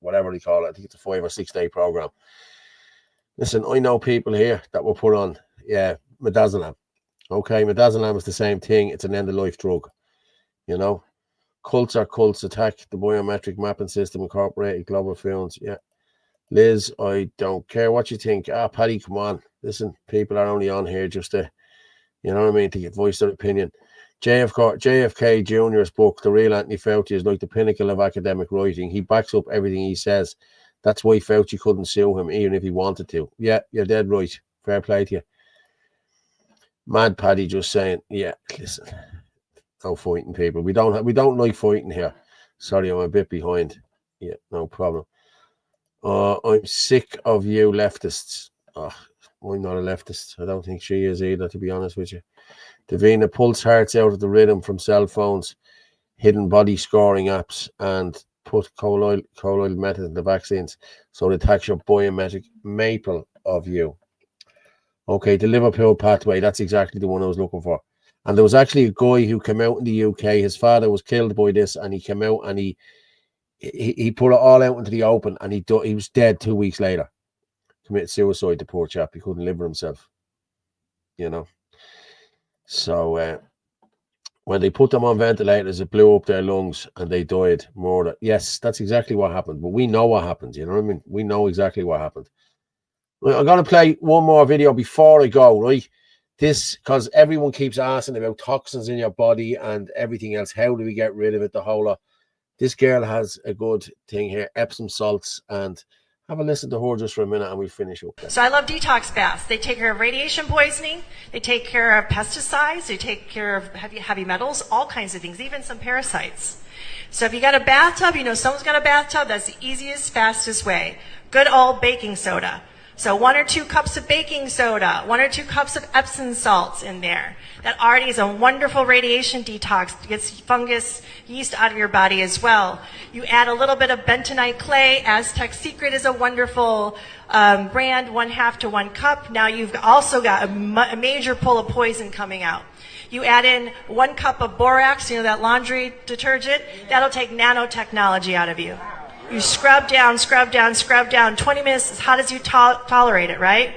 S1: whatever they call it. I think it's a 5 or 6 day program. Listen, I know people here that were put on midazolam. Okay, midazolam is the same thing. It's an end-of-life drug. You know, cults are cults. Attack the biometric mapping system incorporated global films. Yeah. Liz, I don't care what you think. Paddy, come on. Listen, people are only on here just to, you know what I mean, to get voice their opinion. JFK Jr.'s book, The Real Anthony Fauci, is like the pinnacle of academic writing. He backs up everything he says. That's why Fauci couldn't sue him, even if he wanted to. Yeah, you're dead right. Fair play to you. Mad Paddy just saying, yeah, listen, no fighting, people. We don't like fighting here. Sorry, I'm a bit behind. Yeah, no problem. I'm sick of you leftists. I'm not a leftist. I don't think she is either, to be honest with you. Davina pulls hearts out of the rhythm from cell phones. hidden body scoring apps and put colloidal method in the vaccines, so it attacks your biometric maple of you. Okay, the Liverpool pathway, that's exactly the one I was looking for. And there was actually a guy who came out in the UK, his father was killed by this, and he came out and he put it all out into the open, and he was dead 2 weeks later. Committed suicide, the poor chap. He couldn't live with himself, you know. So when they put them on ventilators, it blew up their lungs and they died more. Yes, that's exactly what happened. But we know what happened, you know what I mean? We know exactly what happened. I'm going to play one more video before I go, right? This, because everyone keeps asking about toxins in your body and everything else. How do we get rid of it? The whole lot. This girl has a good thing here, Epsom salts, and have a listen to her just for a minute and we'll finish up.
S20: So I love detox baths. They take care of radiation poisoning. They take care of pesticides. They take care of heavy metals, all kinds of things, even some parasites. So if you got a bathtub, you know someone's got a bathtub, that's the easiest, fastest way. Good old baking soda. So 1 or 2 cups of baking soda, 1 or 2 cups of Epsom salts in there. That already is a wonderful radiation detox. It gets fungus, yeast out of your body as well. You add a little bit of bentonite clay. Aztec Secret is a wonderful brand, 1/2 to 1 cup. Now you've also got a major pull of poison coming out. You add in 1 cup of borax, you know, that laundry detergent. That'll take nanotechnology out of you. You scrub down, scrub down, scrub down. 20 minutes, as hot as you tolerate it, right?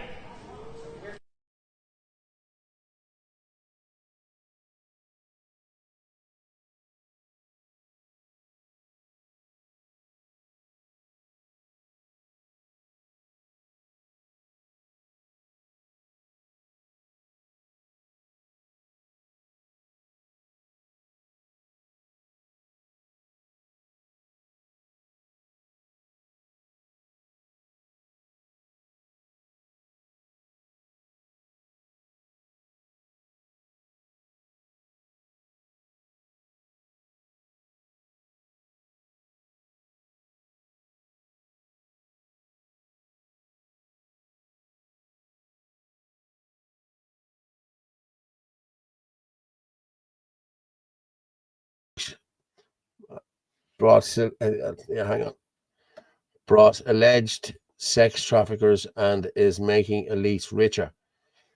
S1: brought alleged sex traffickers and is making elites richer.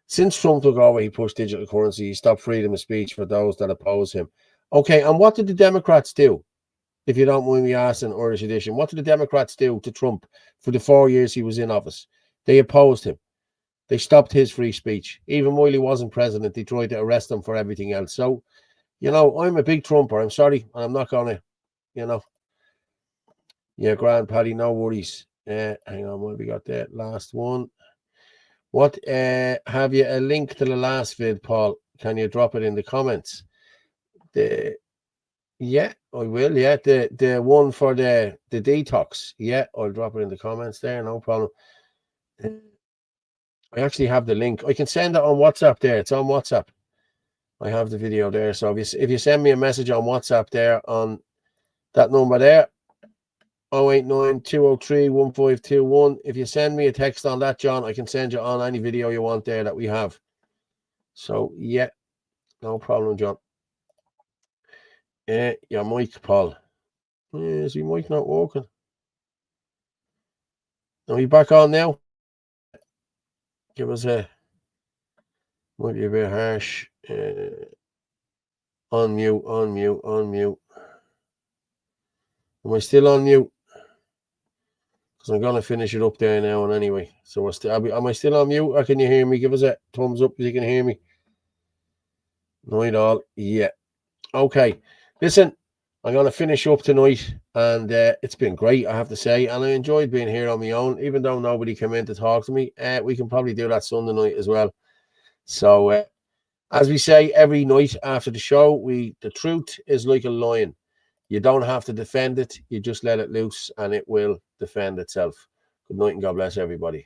S1: Since Trump took over, he pushed digital currency. He stopped freedom of speech for those that oppose him. Okay, and what did the Democrats do? If you don't mind me asking, Irish Edition, what did the Democrats do to Trump for the 4 years he was in office? They opposed him. They stopped his free speech. Even while he wasn't president, they tried to arrest him for everything else. So, you know, I'm a big Trumper. I'm sorry, and I'm not going to, you know. Yeah, grand, Paddy, no worries. Hang on, what have we got there? Last one. What, have you a link to the last vid, Paul? Can you drop it in the comments? Yeah, I will. Yeah, the one for the detox. Yeah, I'll drop it in the comments there. No problem. I actually have the link. I can send it on WhatsApp there. It's on WhatsApp. I have the video there. So if you send me a message on WhatsApp there on that number there, 089-203-1521. If you send me a text on that, John, I can send you on any video you want there that we have. So, yeah, no problem, John. Your mic, Paul. Is your mic not working? Are we back on now? Give us a... Might be a bit harsh. On mute. Am I still on mute? Because I'm going to finish it up there now and anyway. So we're still, am I still on mute or can you hear me? Give us a thumbs up if you can hear me. Night all. Yeah. Okay. Listen, I'm going to finish up tonight and it's been great, I have to say. And I enjoyed being here on my own, even though nobody came in to talk to me. We can probably do that Sunday night as well. So as we say every night after the show, the truth is like a lion. You don't have to defend it. You just let it loose and it will defend itself. Good night and God bless everybody.